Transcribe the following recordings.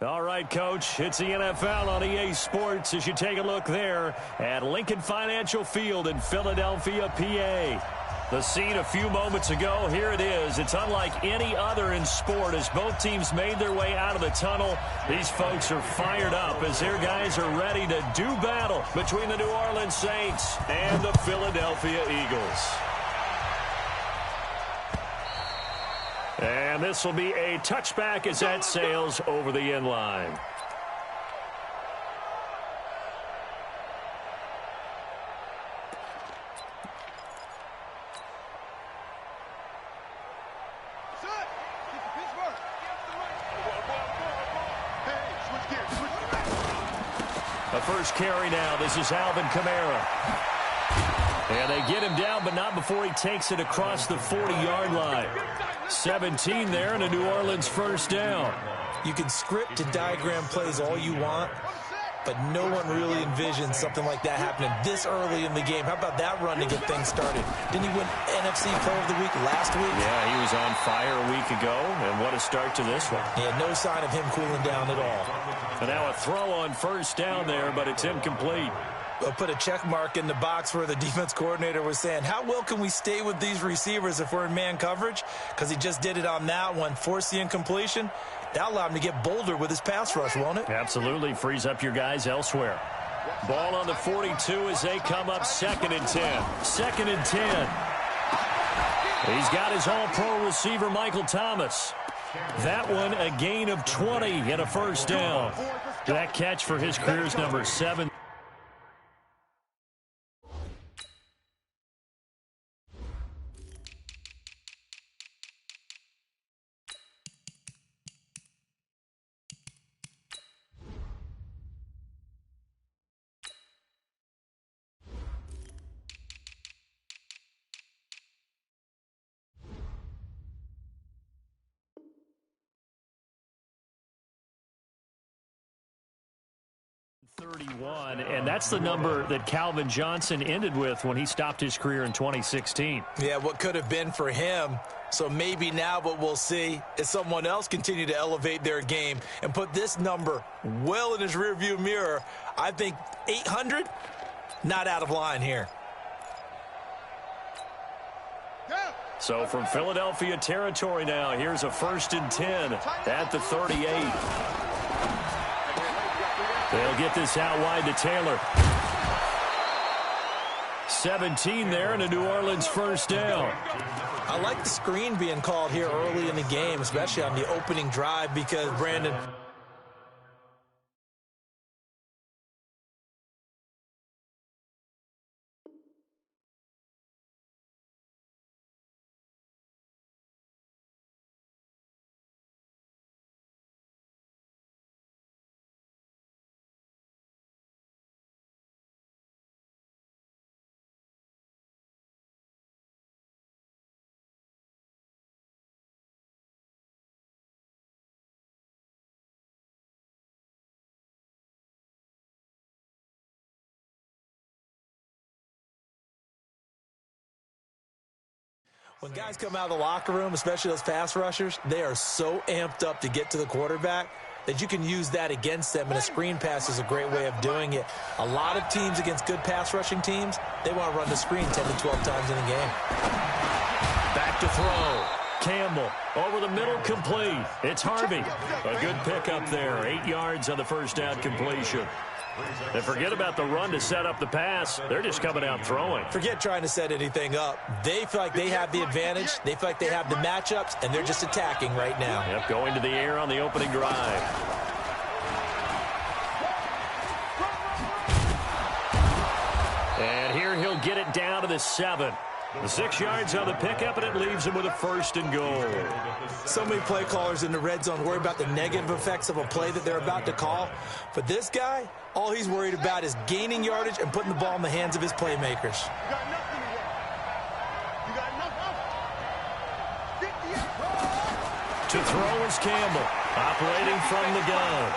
All right, Coach, it's the NFL on EA Sports as you take a look there at Lincoln Financial Field in Philadelphia, PA. The scene a few moments ago, here it is. It's unlike any other in sport as both teams made their way out of the tunnel. These folks are fired up as their guys are ready to do battle between the New Orleans Saints and the Philadelphia Eagles. And this will be a touchback as that sails over the end line. The first carry now. This is Alvin Kamara. And they get him down, but not before he takes it across the 40-yard line. 17 there and a New Orleans first down. You can script and diagram plays all you want, but no one really envisions something like that happening this early in the game. How about that run to get things started? Didn't he win NFC Player of the Week last week? Yeah, he was on fire a week ago, and what a start to this one. Yeah, no sign of him cooling down at all. And now a throw on first down there, but it's incomplete. I'll put a check mark in the box where the defense coordinator was saying, how well can we stay with these receivers if we're in man coverage? Because he just did it on that one, forced the incompletion. That allowed him to get bolder with his pass rush, won't it? Absolutely. Frees up your guys elsewhere. Ball on the 42 as they come up 2nd and 10. 2nd and 10. He's got his all-pro receiver, Michael Thomas. That one, a gain of 20 and a first down. That catch for his career's number 7. And that's the number that Calvin Johnson ended with when he stopped his career in 2016. Yeah, what could have been for him. So maybe now what we'll see is someone else continue to elevate their game and put this number well in his rearview mirror. I think 800, not out of line here. So from Philadelphia territory now, here's a 1st and 10 at the 38. They'll get this out wide to Taylor. 17 there and a New Orleans first down. I like the screen being called here early in the game, especially on the opening drive, because, Brandon, when guys come out of the locker room, especially those pass rushers, they are so amped up to get to the quarterback that you can use that against them, and a screen pass is a great way of doing it. A lot of teams against good pass rushing teams, they want to run the screen 10 to 12 times in a game. Back to throw. Campbell over the middle, complete. It's Harvey. A good pickup there. 8 yards on the first down completion. And forget about the run to set up the pass. They're just coming out throwing. Forget trying to set anything up. They feel like they have the advantage. They feel like they have the matchups, and they're just attacking right now. Yep, going to the air on the opening drive. And here he'll get it down to the 7. The 6 yards on the pickup, and it leaves him with a 1st and goal. So many play callers in the red zone worry about the negative effects of a play that they're about to call. But this guy, all he's worried about is gaining yardage and putting the ball in the hands of his playmakers. To throw is Campbell, operating from the gun.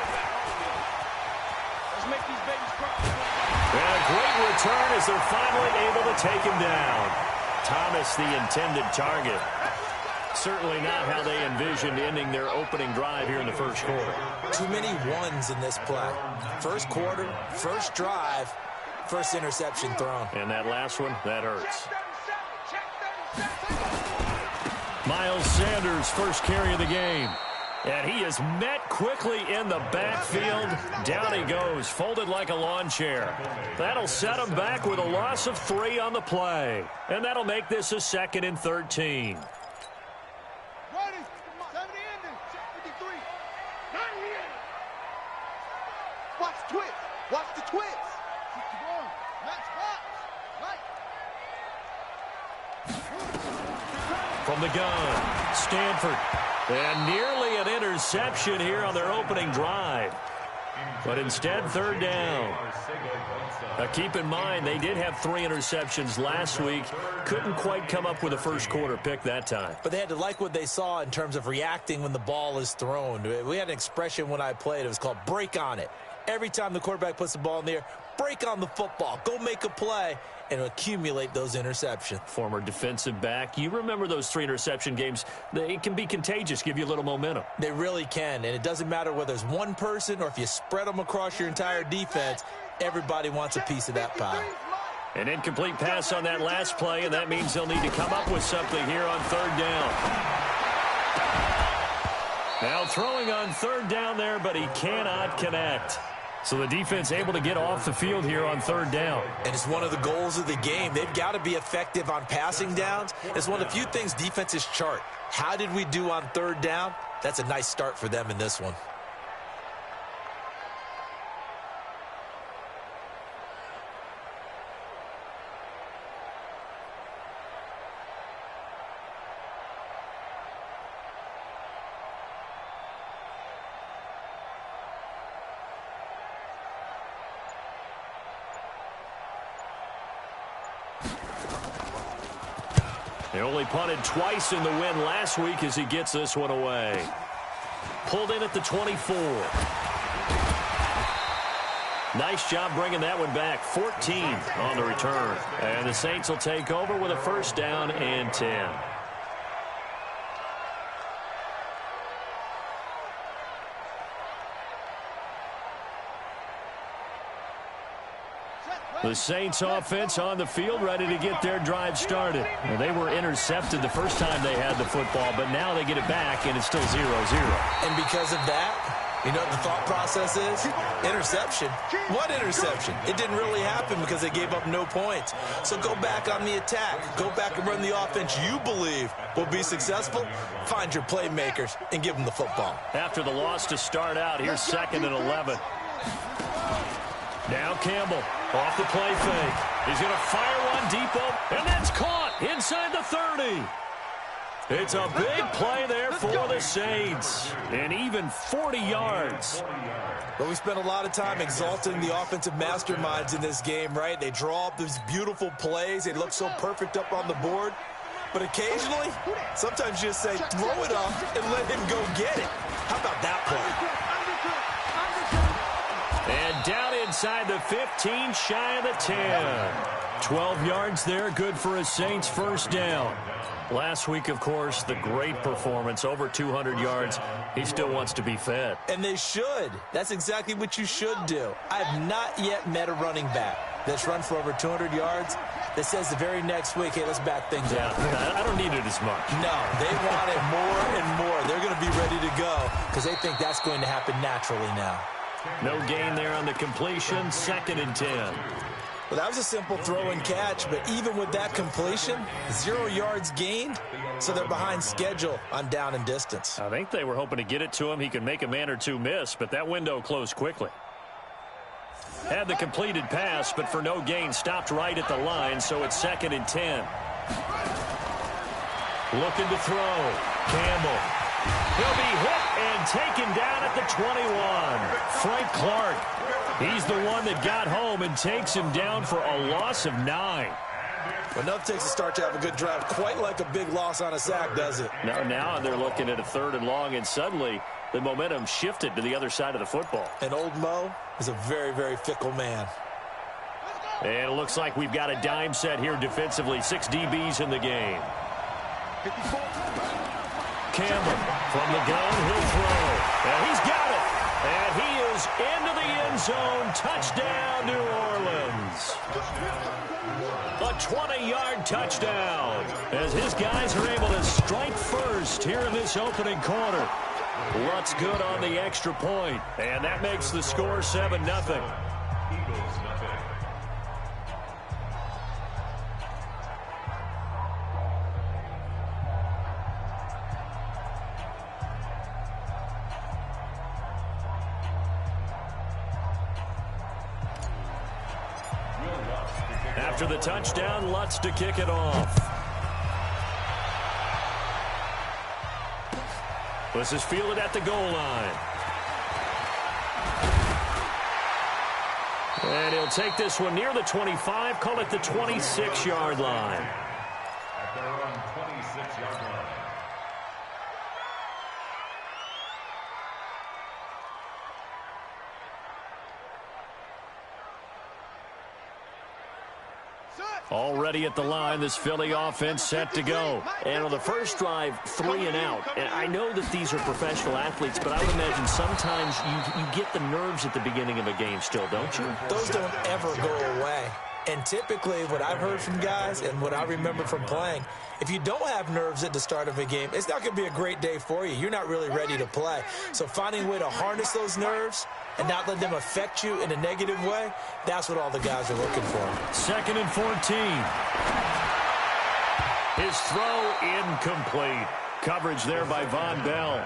And a great return as they're finally able to take him down. Thomas, the intended target. Certainly not how they envisioned ending their opening drive here in the first quarter. Too many ones in this play. First quarter, first drive, first interception thrown. And that last one, that hurts. Miles Sanders, first carry of the game. And he is met quickly in the backfield. Down he goes, folded like a lawn chair. That'll set him back with a loss of 3 on the play. And that'll make this a 2nd and 13. Watch the twist. Watch the twist. From the gun, Stanford. And nearly an interception here on their opening drive. But instead, 3rd down. Now keep in mind, they did have 3 interceptions last week. Couldn't quite come up with a first quarter pick that time. But they had to like what they saw in terms of reacting when the ball is thrown. We had an expression when I played. It was called break on it. Every time the quarterback puts the ball in the air, break on the football. Go make a play and accumulate those interceptions. Former defensive back. You remember those 3 interception games. They can be contagious, give you a little momentum. They really can, and it doesn't matter whether it's one person or if you spread them across your entire defense, everybody wants a piece of that pie. An incomplete pass on that last play, and that means they'll need to come up with something here on 3rd down. Now throwing on 3rd down there, but he cannot connect. So the defense able to get off the field here on 3rd down. And it's one of the goals of the game. They've got to be effective on passing downs. It's one of the few things defenses chart. How did we do on 3rd down? That's a nice start for them in this one. They only punted twice in the win last week as he gets this one away. Pulled in at the 24. Nice job bringing that one back. 14 on the return. And the Saints will take over with a 1st down and 10. The Saints offense on the field ready to get their drive started. Well, they were intercepted the first time they had the football, but now they get it back, and it's still 0-0. And because of that, you know what the thought process is? Interception. What interception? It didn't really happen because they gave up no points. So go back on the attack. Go back and run the offense you believe will be successful. Find your playmakers and give them the football. After the loss to start out, here's 2nd and 11. Now Campbell off the play fake. He's going to fire one deep up, and that's caught inside the 30. It's a big play there for the Saints, and even 40 yards. Well, we spent a lot of time exalting the offensive masterminds in this game, right? They draw up these beautiful plays. They look so perfect up on the board. But occasionally, sometimes you just say, throw it up and let him go get it. How about that play? And down inside the 15, shy of the 10. 12 yards there, good for a Saints 1st down. Last week, of course, the great performance, over 200 yards. He still wants to be fed. And they should. That's exactly what you should do. I have not yet met a running back that's run for over 200 yards that says the very next week, hey, let's back things up. I don't need it as much. No, they want it more and more. They're going to be ready to go because they think that's going to happen naturally now. No gain there on the completion, 2nd and 10. Well, that was a simple throw and catch, but even with that completion, 0 yards gained, so they're behind schedule on down and distance. I think they were hoping to get it to him. He could make a man or two miss, but that window closed quickly. Had the completed pass, but for no gain, stopped right at the line, so it's 2nd and 10. Looking to throw. Campbell. He'll be hit and taken down at the 21. Frank Clark. He's the one that got home and takes him down for a loss of 9. Well, enough takes a start to have a good drive. Quite like a big loss on a sack, does it? Now they're looking at a 3rd and long, and suddenly the momentum shifted to the other side of the football. And old Mo is a very, very fickle man. And it looks like we've got a dime set here defensively. 6 DBs in the game. Campbell from the gun, he'll throw. And he's got it. And he is into the end zone. Touchdown, New Orleans. A 20-yard touchdown as his guys are able to strike first here in this opening quarter. Lutz good on the extra point, and that makes the score 7-0. After the touchdown, Lutz to kick it off. This is fielded at the goal line. And he'll take this one near the 25, call it the 26-yard line. At their own 26-yard line. Already at the line, this Philly offense set to go. And on the first drive, 3 and out. And I know that these are professional athletes, but I would imagine sometimes you get the nerves at the beginning of a game still, don't you? Those don't ever go away. And typically what I've heard from guys and what I remember from playing, if you don't have nerves at the start of a game, it's not going to be a great day for you. You're not really ready to play. So finding a way to harness those nerves and not let them affect you in a negative way, that's what all the guys are looking for. 2nd and 14. His throw incomplete. Coverage there by Von Bell.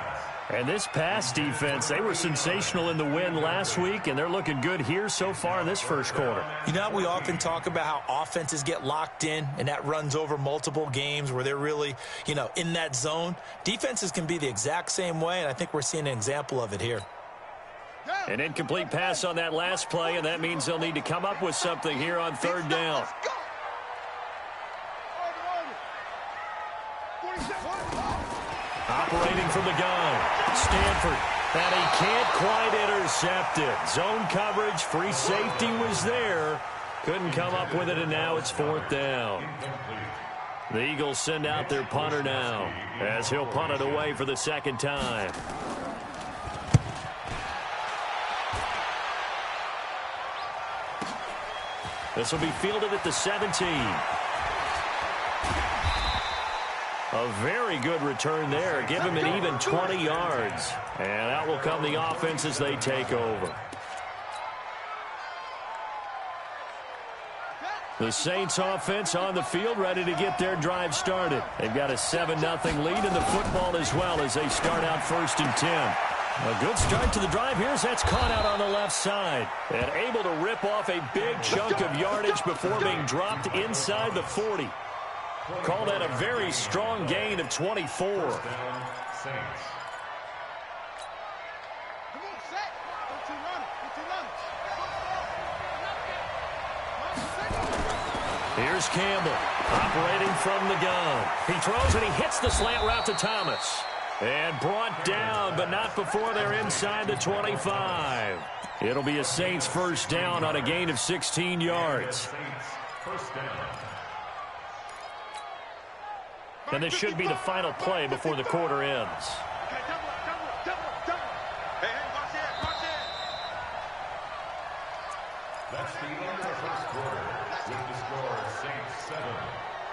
And this pass defense, they were sensational in the win last week, and they're looking good here so far in this first quarter. You know, we often talk about how offenses get locked in, and that runs over multiple games where they're really, in that zone. Defenses can be the exact same way, and I think we're seeing an example of it here. An incomplete pass on that last play, and that means they'll need to come up with something here on 3rd down. Operating from the gun, Stanford, and he can't quite intercept it. Zone coverage, free safety was there. Couldn't come up with it, and now it's 4th down. The Eagles send out their punter now, as he'll punt it away for the 2nd time. This will be fielded at the 17. A very good return there. Give him an even 20 yards. And out will come the offense as they take over. The Saints offense on the field, ready to get their drive started. They've got a 7-0 lead in the football as well as they start out 1st and 10. A good start to the drive here as that's caught out on the left side. And able to rip off a big chunk of yardage before being dropped inside the 40. Call that a very strong gain of 24. Here's Campbell operating from the gun. He throws and he hits the slant route to Thomas. And brought down, but not before they're inside the 25. It'll be a Saints 1st down on a gain of 16 yards. And this should be the final play before the quarter ends. That's the end of the first quarter with the score Saints 7,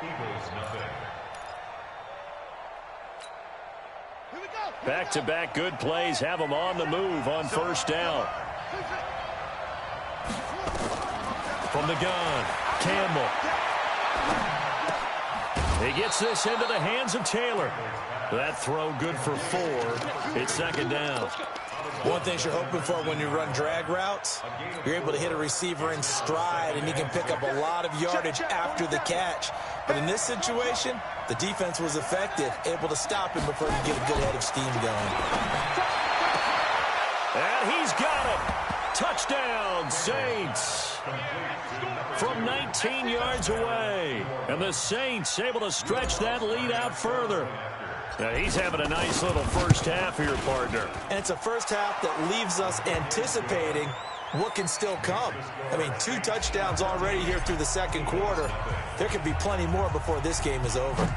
Eagles nothing. Back-to-back good plays have them on the move on 1st down. From the gun, Campbell. He gets this into the hands of Taylor. That throw good for 4. It's 2nd down. One thing you're hoping for when you run drag routes, you're able to hit a receiver in stride, and he can pick up a lot of yardage after the catch. But in this situation, the defense was effective, able to stop him before he get a good head of steam going. And he's got it. Touchdown, Saints. From 19 yards away. And the Saints able to stretch that lead out further. Now he's having a nice little first half here, partner. And it's a first half that leaves us anticipating what can still come. I mean, 2 touchdowns already here through the 2nd quarter. There could be plenty more before this game is over.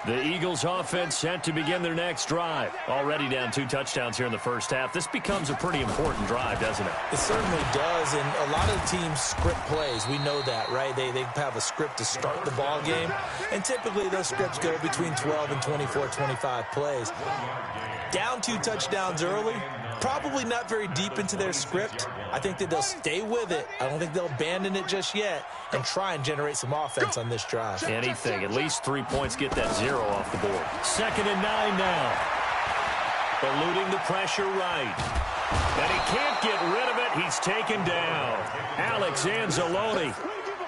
The Eagles offense set to begin their next drive. Already down 2 touchdowns here in the first half. This becomes a pretty important drive, doesn't it? It certainly does, and a lot of teams script plays. We know that, right? They have a script to start the ball game, and typically those scripts go between 12 and 24, 25 plays. Down 2 touchdowns early, probably not very deep into their script. I think that they'll stay with it. I don't think they'll abandon it just yet and try and generate some offense on this drive. Anything. At least 3 points, get that 0 off the board. 2nd and 9 now. Eluding the pressure right. And he can't get rid of it. He's taken down. Alex Anzalone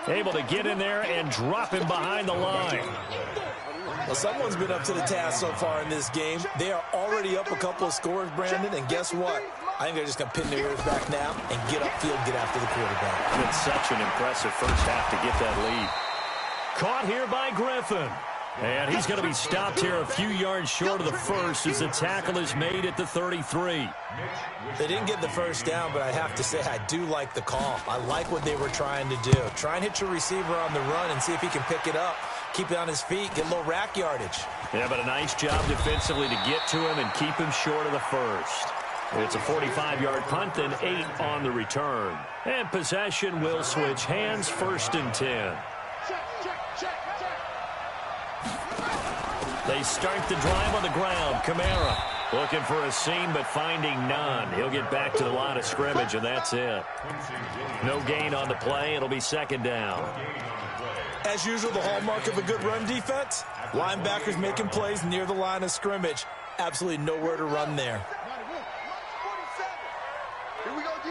able to get in there and drop him behind the line. Well, someone's been up to the task so far in this game. They are already up a couple of scores, Brandon, and guess what? I think they're just going to pin their ears back now and get upfield, get after the quarterback. Been such an impressive first half to get that lead. Caught here by Griffin. And he's going to be stopped here a few yards short of the first as the tackle is made at the 33. They didn't get the first down, but I have to say I do like the call. I like what they were trying to do. Try and hit your receiver on the run and see if he can pick it up. Keep it on his feet, get a little rack yardage. Yeah, but a nice job defensively to get to him and keep him short of the first. It's a 45-yard punt and 8 on the return. And possession will switch hands, 1st and 10. They start the drive on the ground. Kamara looking for a seam but finding none. He'll get back to the line of scrimmage, and that's it. No gain on the play. It'll be 2nd down. As usual, the hallmark of a good run defense, linebackers making plays near the line of scrimmage. Absolutely nowhere to run there. Here we go, D.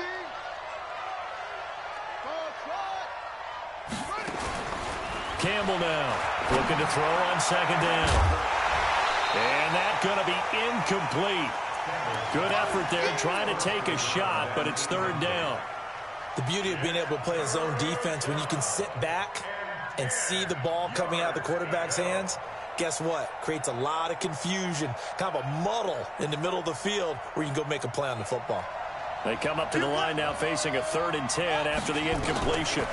Campbell now looking to throw on 2nd down. And that's going to be incomplete. Good effort there trying to take a shot, but it's 3rd down. The beauty of being able to play a zone defense when you can sit back and see the ball coming out of the quarterback's hands, guess what? Creates a lot of confusion, kind of a muddle in the middle of the field where you can go make a play on the football. They come up to the line now facing a 3rd and 10 after the incompletion.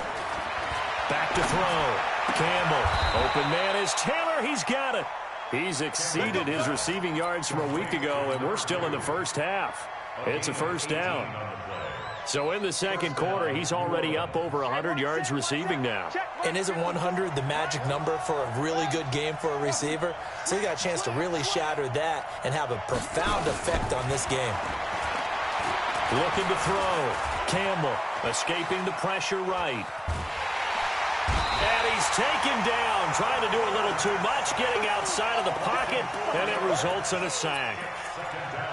Back to throw. Campbell. Open man is Taylor. He's got it. He's exceeded his receiving yards from a week ago, and we're still in the first half. It's a 1st down. So in the 2nd quarter, he's already up over 100 yards receiving now. And isn't 100 the magic number for a really good game for a receiver? So he got a chance to really shatter that and have a profound effect on this game. Looking to throw. Campbell escaping the pressure right. And he's taken down, trying to do a little too much, getting outside of the pocket, and it results in a sack.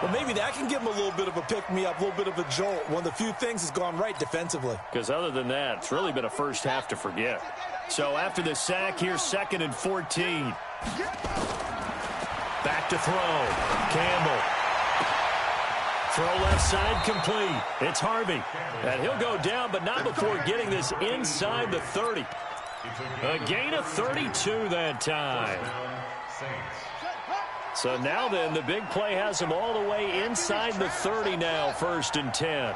Well, maybe that can give him a little bit of a pick-me-up, a little bit of a jolt. One of the few things has gone right defensively. Because other than that, it's really been a first half to forget. So after the sack, here's 2nd and 14. Back to throw. Campbell. Throw left side complete. It's Harvey. And he'll go down, but not before getting this inside the 30. A gain of 32 that time. So now then, the big play has him all the way inside the 30 now, 1st and 10.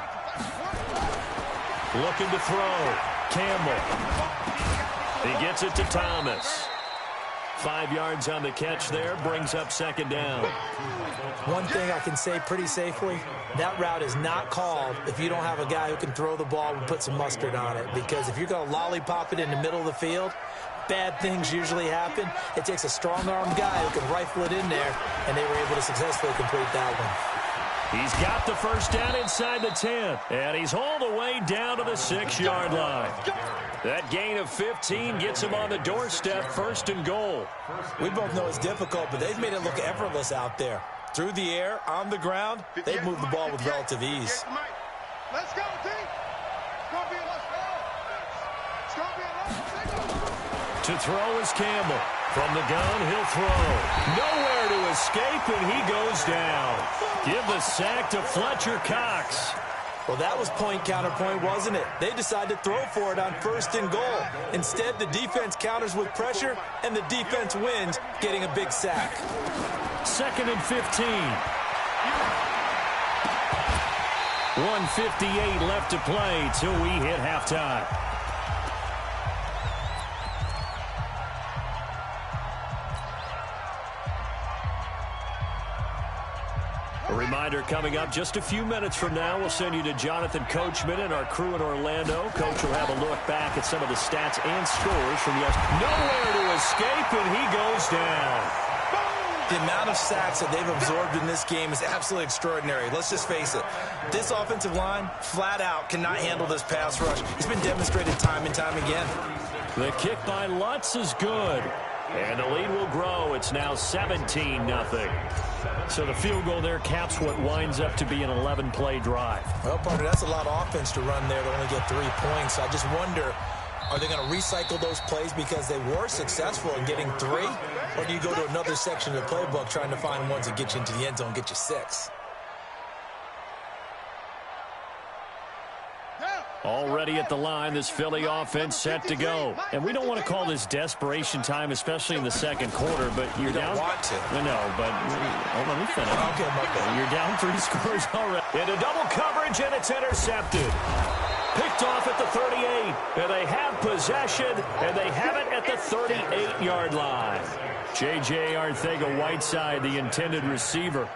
Looking to throw. Campbell. He gets it to Thomas. 5 yards on the catch there, brings up 2nd down. One thing I can say pretty safely, that route is not called if you don't have a guy who can throw the ball and put some mustard on it. Because if you're going to lollipop it in the middle of the field, bad things usually happen. It takes a strong-armed guy who can rifle it in there, and they were able to successfully complete that one. He's got the 1st down inside the 10, and he's all the way down to the 6-yard line. That gain of 15 gets him on the doorstep, 1st and goal. We both know it's difficult, but they've made it look effortless out there. Through the air, on the ground, they've moved the ball with relative ease. Let's go, team. It's going to be a let's go. It's going to be a let's go. To throw is Campbell. From the gun, he'll throw. Nowhere to escape, and he goes down. Give the sack to Fletcher Cox. Well, that was point counterpoint, wasn't it? They decided to throw for it on 1st and goal. Instead, the defense counters with pressure, and the defense wins, getting a big sack. 2nd and 15. 1:58 left to play till we hit halftime. A reminder coming up just a few minutes from now, we'll send you to Jonathan Coachman and our crew in Orlando. Coach will have a look back at some of the stats and scores from yesterday. Nowhere to escape, and he goes down. The amount of sacks that they've absorbed in this game is absolutely extraordinary. Let's just face it. This offensive line, flat out, cannot handle this pass rush. It's been demonstrated time and time again. The kick by Lutz is good. And the lead will grow. It's now 17-0. So the field goal there caps what winds up to be an 11-play drive. Well, partner, that's a lot of offense to run there to only get 3 points. I just wonder, are they going to recycle those plays because they were successful in getting 3? Or do you go to another section of the playbook trying to find ones that get you into the end zone and get you 6? Already at the line, this Philly offense set to go. And we don't want to call this desperation time, especially in the second quarter, but you're down. You don't want to. No, but hold on, let me finish. Okay, okay. You're down 3 scores already. Into double coverage, and it's intercepted. Picked off at the 38, and they have possession, and they have it at the 38-yard line. J.J. Arcega-Whiteside, the intended receiver.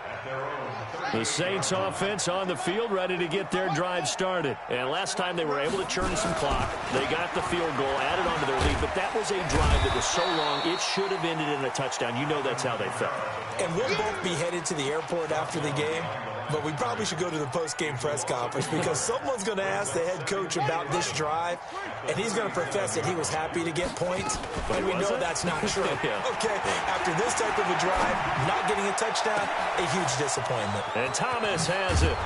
The Saints offense on the field, ready to get their drive started. And last time they were able to churn some clock. They got the field goal, added on to their lead, but that was a drive that was so long, it should have ended in a touchdown. You know that's how they felt. And we'll both be headed to the airport after the game, but we probably should go to the post-game press conference because someone's going to ask the head coach about this drive, and he's going to profess that he was happy to get points, and we know that's not true. Yeah. Okay, after this type of a drive, not getting a touchdown, a huge disappointment. And Thomas has it.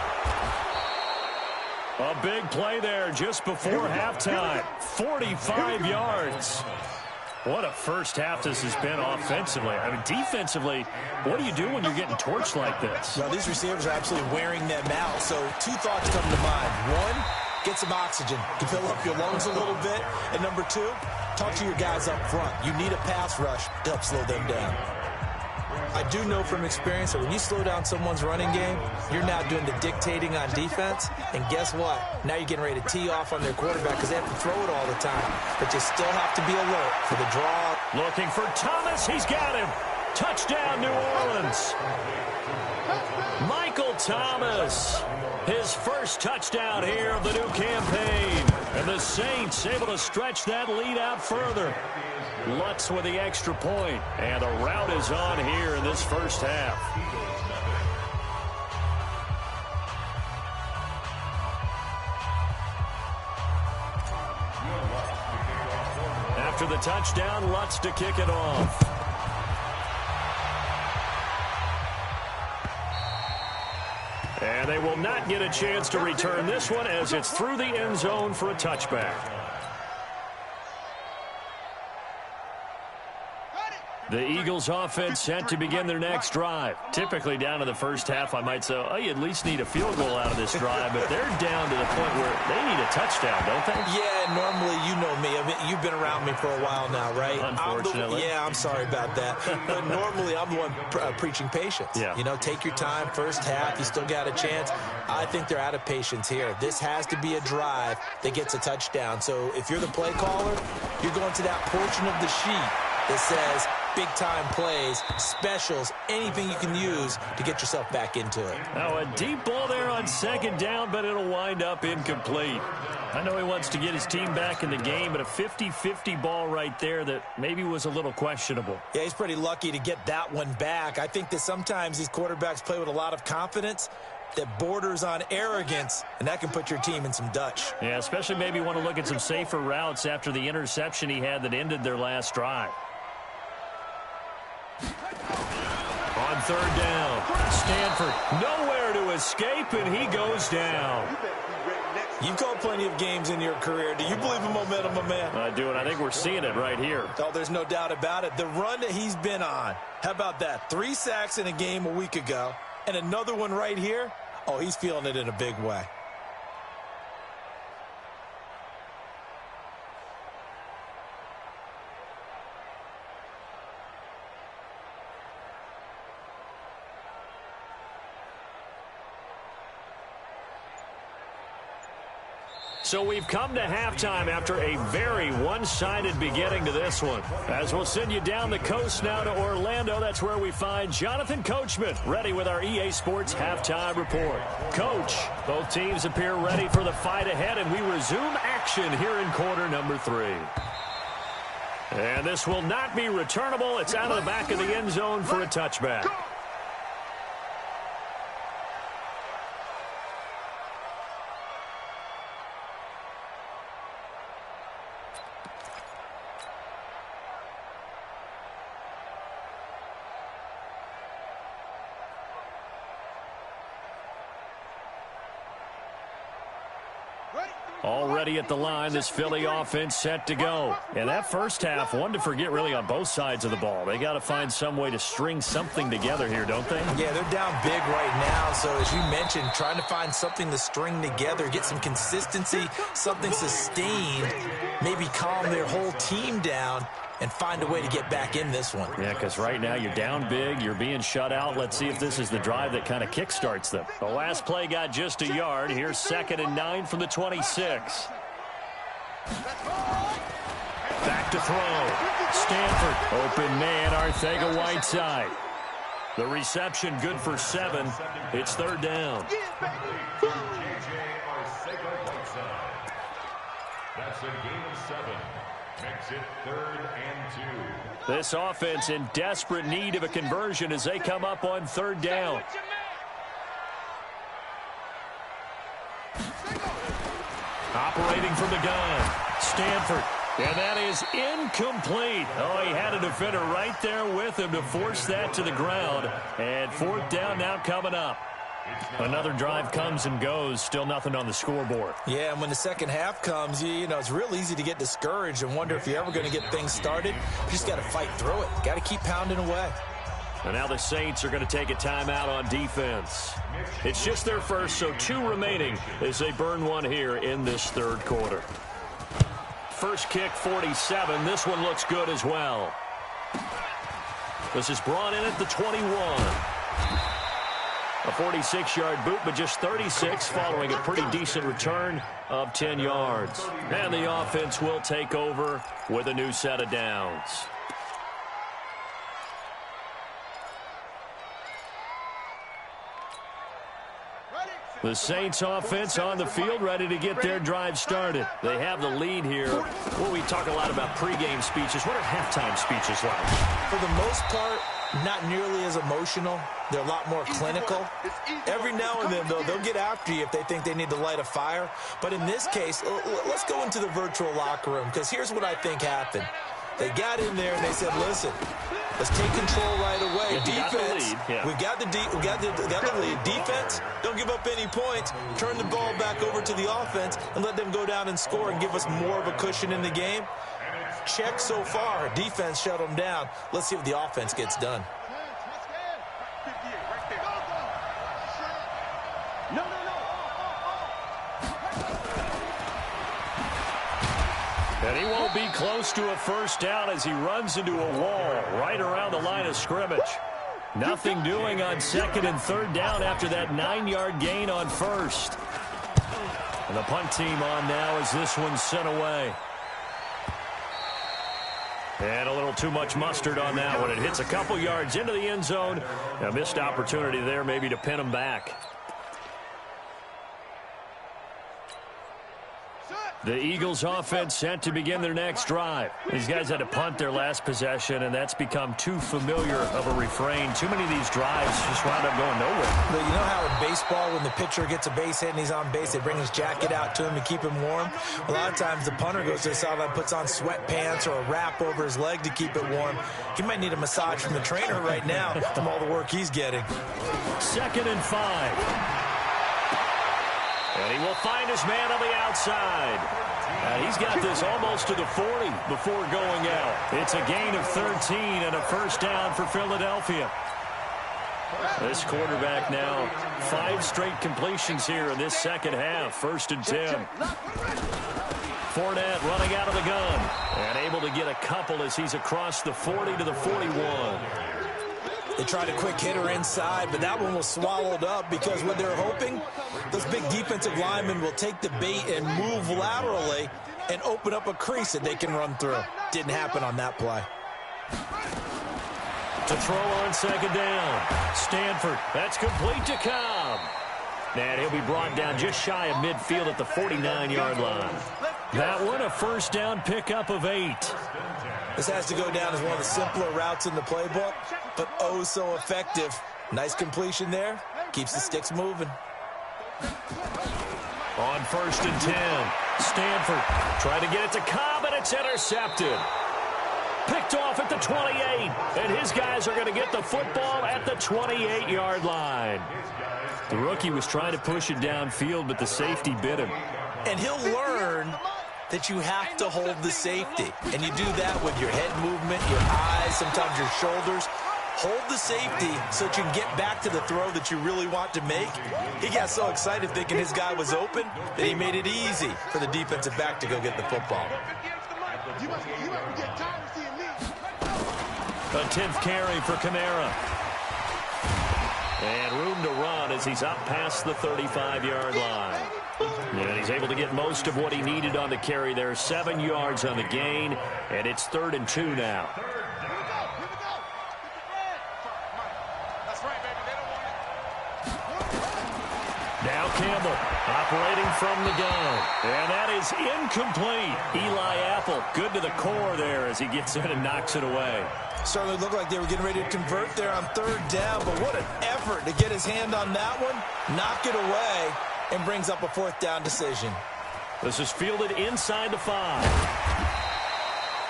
A big play there just before halftime. 45 yards. What a first half this has been offensively. I mean, defensively, what do you do when you're getting torched like this? Well, these receivers are absolutely wearing them out. So 2 thoughts come to mind. 1, get some oxygen to fill up your lungs a little bit. And number 2, talk to your guys up front. You need a pass rush to help slow them down. I do know from experience that when you slow down someone's running game, you're now doing the dictating on defense. And guess what? Now you're getting ready to tee off on their quarterback because they have to throw it all the time. But you still have to be alert for the draw. Looking for Thomas. He's got him. Touchdown, New Orleans. Michael Thomas. His first touchdown here of the new campaign. And the Saints able to stretch that lead out further. Lutz with the extra point, and the route is on here in this first half. After the touchdown, Lutz to kick it off. And they will not get a chance to return this one as it's through the end zone for a touchback. The Eagles offense set to begin their next drive. Typically down to the first half, I might say, oh, you at least need a field goal out of this drive, but they're down to the point where they need a touchdown, don't they? Yeah, normally, you know me. I mean, you've been around me for a while now, right? Unfortunately. I'm sorry about that. But normally, I'm the one preaching patience. Yeah. You know, take your time, first half, you still got a chance. I think they're out of patience here. This has to be a drive that gets a touchdown. So if you're the play caller, you're going to that portion of the sheet that says big-time plays, specials, anything you can use to get yourself back into it. Now, a deep ball there on second down, but it'll wind up incomplete. I know he wants to get his team back in the game, but a 50-50 ball right there that maybe was a little questionable. Yeah, he's pretty lucky to get that one back. I think that sometimes these quarterbacks play with a lot of confidence that borders on arrogance, and that can put your team in some Dutch. Yeah, especially maybe want to look at some safer routes after the interception he had that ended their last drive. On third down, Stanford nowhere to escape, and he goes down. You've called plenty of games in your career. Do you believe in momentum, my man? I do, and I think we're seeing it right here. Oh, there's no doubt about it. The run that he's been on, how about that? 3 sacks in a game a week ago, and another one right here. Oh, he's feeling it in a big way. So we've come to halftime after a very one-sided beginning to this one. As we'll send you down the coast now to Orlando, that's where we find Jonathan Coachman, ready with our EA Sports Halftime Report. Coach, both teams appear ready for the fight ahead, and we resume action here in quarter number 3. And this will not be returnable. It's out of the back of the end zone for a touchback. Already at the line, this Philly offense set to go. And that first half, one to forget really on both sides of the ball. They got to find some way to string something together here, don't they? Yeah, they're down big right now. So as you mentioned, trying to find something to string together, get some consistency, something sustained, maybe calm their whole team down and find a way to get back in this one. Yeah, because right now you're down big, you're being shut out. Let's see if this is the drive that kind of kickstarts them. The last play got just a yard. Here's 2nd and 9 from the 26. Back to throw. Stanford. Open man, Arcega-Whiteside. The reception good for 7. It's 3rd down. That's a gain of 7. Makes it 3rd and 2. This offense in desperate need of a conversion as they come up on 3rd down. Operating from the gun, Stanford. And that is incomplete. Oh, he had a defender right there with him to force that to the ground. And 4th down now coming up. Another drive comes and goes, still nothing on the scoreboard. Yeah, and when the second half comes, you know, it's real easy to get discouraged and wonder if you're ever going to get things started. You just got to fight through it. Got to keep pounding away. And now the Saints are going to take a timeout on defense. It's just their first, so 2 remaining as they burn one here in this 3rd quarter. First kick, 47. This one looks good as well. This is brought in at the 21. A 46-yard boot, but just 36 following a pretty decent return of 10 yards. And the offense will take over with a new set of downs. The Saints offense on the field, ready to get their drive started. They have the lead here. Well, we talk a lot about pregame speeches. What are halftime speeches like? For the most part, not nearly as emotional. They're a lot more clinical. Every now and then, though, they'll get after you if they think they need to light a fire. But in this case, let's go into the virtual locker room, because here's what I think happened. They got in there and they said, listen, let's take control right away. Defense, we got the lead. Defense, don't give up any points. Turn the ball back over to the offense and let them go down and score and give us more of a cushion in the game. Check so far. Defense shut them down. Let's see if the offense gets done. And he won't be close to a first down as he runs into a wall right around the line of scrimmage. Nothing doing on 2nd and 3rd down after that 9-yard gain on 1st. And the punt team on now as this one's sent away. And a little too much mustard on that one. It hits a couple yards into the end zone. A missed opportunity there maybe to pin him back. The Eagles offense set to begin their next drive. These guys had to punt their last possession, and that's become too familiar of a refrain. Too many of these drives just wound up going nowhere. But you know how in baseball, when the pitcher gets a base hit and he's on base, they bring his jacket out to him to keep him warm? A lot of times the punter goes to the sideline, puts on sweatpants or a wrap over his leg to keep it warm. He might need a massage from the trainer right now from all the work he's getting. 2nd and 5. And he will find his man on the outside. And he's got this almost to the 40 before going out. It's a gain of 13 and a first down for Philadelphia. This quarterback now 5 straight completions here in this second half. 1st and 10. Fournette running out of the gun and able to get a couple as he's across the 40 to the 41. They tried a quick hitter inside, but that one was swallowed up because what they're hoping, those big defensive linemen will take the bait and move laterally and open up a crease that they can run through. Didn't happen on that play. To throw on second down. Stanford, that's complete to Cobb. And he'll be brought down just shy of midfield at the 49-yard line. That one, a first down pickup of 8. This has to go down as one of the simpler routes in the playbook, but oh so effective. Nice completion there. Keeps the sticks moving. On first and 10, Stanford trying to get it to Cobb, and it's intercepted. Picked off at the 28, and his guys are going to get the football at the 28-yard line. The rookie was trying to push it downfield, but the safety bit him. And he'll learn that you have to hold the safety. And you do that with your head movement, your eyes, sometimes your shoulders. Hold the safety so that you can get back to the throw that you really want to make. He got so excited thinking his guy was open that he made it easy for the defensive back to go get the football. A 10th carry for Kamara. And room to run as he's up past the 35-yard line. And he's able to get most of what he needed on the carry there. 7 yards on the gain, and it's 3rd and 2 now. Now Campbell operating from the gun. And that is incomplete. Eli Apple good to the core there as he gets in and knocks it away. Certainly looked like they were getting ready to convert there on 3rd down, but what an effort to get his hand on that one, knock it away, and brings up a 4th down decision. This is fielded inside the 5.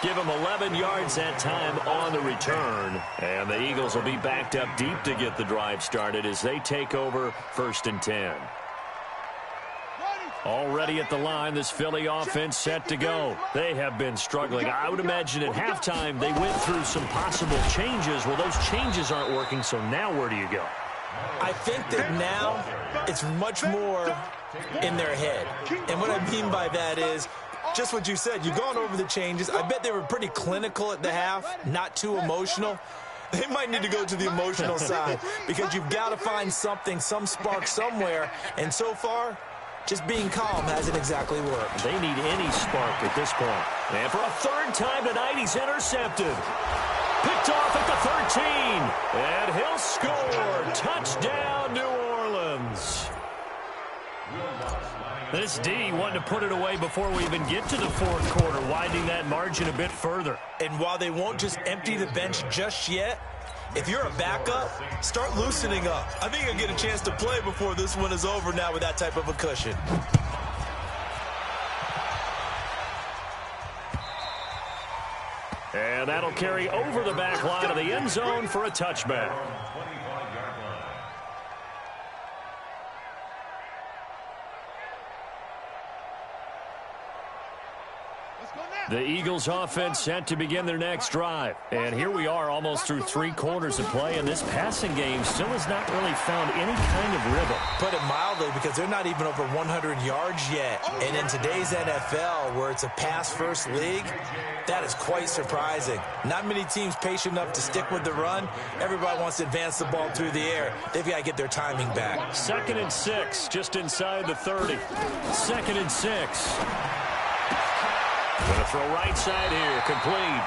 Give him 11 yards that time on the return. And the Eagles will be backed up deep to get the drive started as they take over 1st and 10. Already at the line, this Philly offense set to go. They have been struggling. I would imagine at halftime they went through some possible changes. Well, those changes aren't working, so now where do you go? I think that now it's much more in their head. And what I mean by that is just what you said. You've gone over the changes. I bet they were pretty clinical at the half, not too emotional. They might need to go to the emotional side because you've got to find something, some spark somewhere. And so far, just being calm hasn't exactly worked. They need any spark at this point. And for a 3rd time tonight, he's intercepted. Picked off at the 13. And he'll score. Touchdown, New Orleans. This D wanting to put it away before we even get to the 4th quarter, widening that margin a bit further. And while they won't just empty the bench just yet, if you're a backup, start loosening up. I think you'll get a chance to play before this one is over now with that type of a cushion. And that'll carry over the back line of the end zone for a touchback. The Eagles offense set to begin their next drive. And here we are almost through 3 quarters of play, and this passing game still has not really found any kind of rhythm. Put it mildly, because they're not even over 100 yards yet. And in today's NFL, where it's a pass-first league, that is quite surprising. Not many teams patient enough to stick with the run. Everybody wants to advance the ball through the air. They've got to get their timing back. 2nd and 6, just inside the 30. 2nd and 6. Going to throw right side here, complete.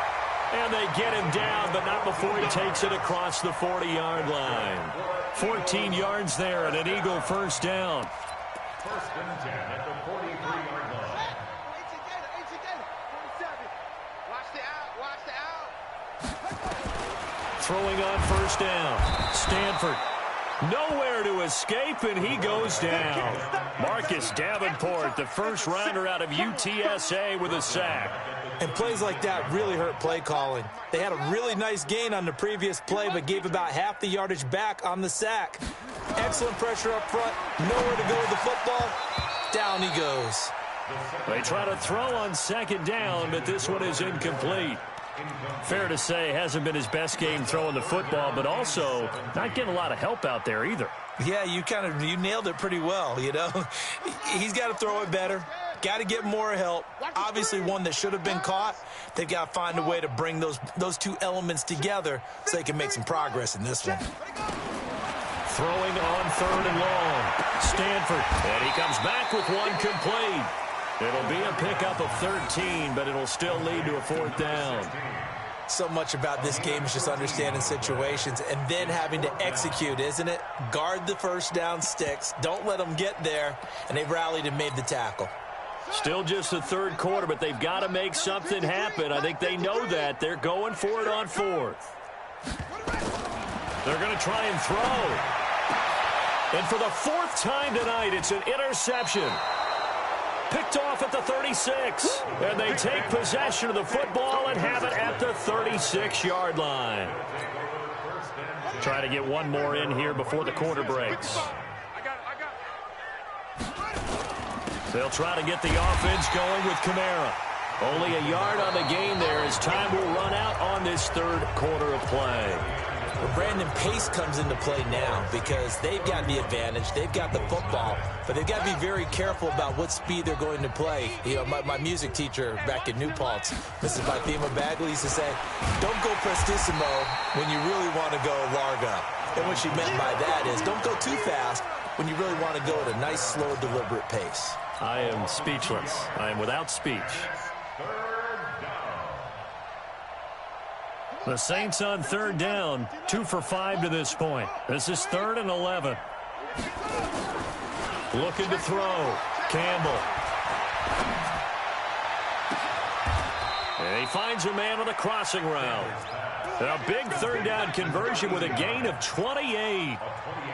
And they get him down, but not before he takes it across the 40-yard line. 14 yards there and an Eagle 1st down. 1st and 10 at the 43-yard line. Throwing on 1st down. Stanford. Nowhere to escape, and he goes down. Marcus Davenport, the first rounder out of UTSA with a sack. And plays like that really hurt play calling. They had a really nice gain on the previous play, but gave about half the yardage back on the sack. Excellent pressure up front. Nowhere to go with the football. Down he goes. They try to throw on 2nd down, but this one is incomplete. Fair to say, hasn't been his best game throwing the football, but also not getting a lot of help out there either. Yeah, you nailed it pretty well, you know. He's got to throw it better. Got to get more help. Obviously one that should have been caught. They've got to find a way to bring those two elements together so they can make some progress in this one. Throwing on 3rd and long. Stanford, and he comes back with one complete. It'll be a pickup of 13, but it'll still lead to a 4th down. So much about this game is just understanding situations and then having to execute, isn't it? Guard the first down sticks. Don't let them get there. And they've rallied and made the tackle. Still just the 3rd quarter, but they've got to make something happen. I think they know that. They're going for it on 4th. They're going to try and throw. And for the 4th time tonight, it's an interception. Picked off at the 36. And they take possession of the football and have it at the 36-yard line. Try to get one more in here before the quarter breaks. They'll try to get the offense going with Kamara. Only a yard on the gain there as time will run out on this 3rd quarter of play. Well, Brandon, pace comes into play now because they've got the advantage. They've got the football, but they've got to be very careful about what speed they're going to play. You know, my music teacher back in New Paltz, Mrs. Bifema Bagley, used to say, don't go prestissimo when you really want to go largo. And what she meant by that is don't go too fast when you really want to go at a nice, slow, deliberate pace. I am speechless. I am without speech. The Saints on 3rd down, 2 for 5 to this point. This is 3rd and 11. Looking to throw. Campbell. And he finds a man on the crossing route. A big 3rd down conversion with a gain of 28.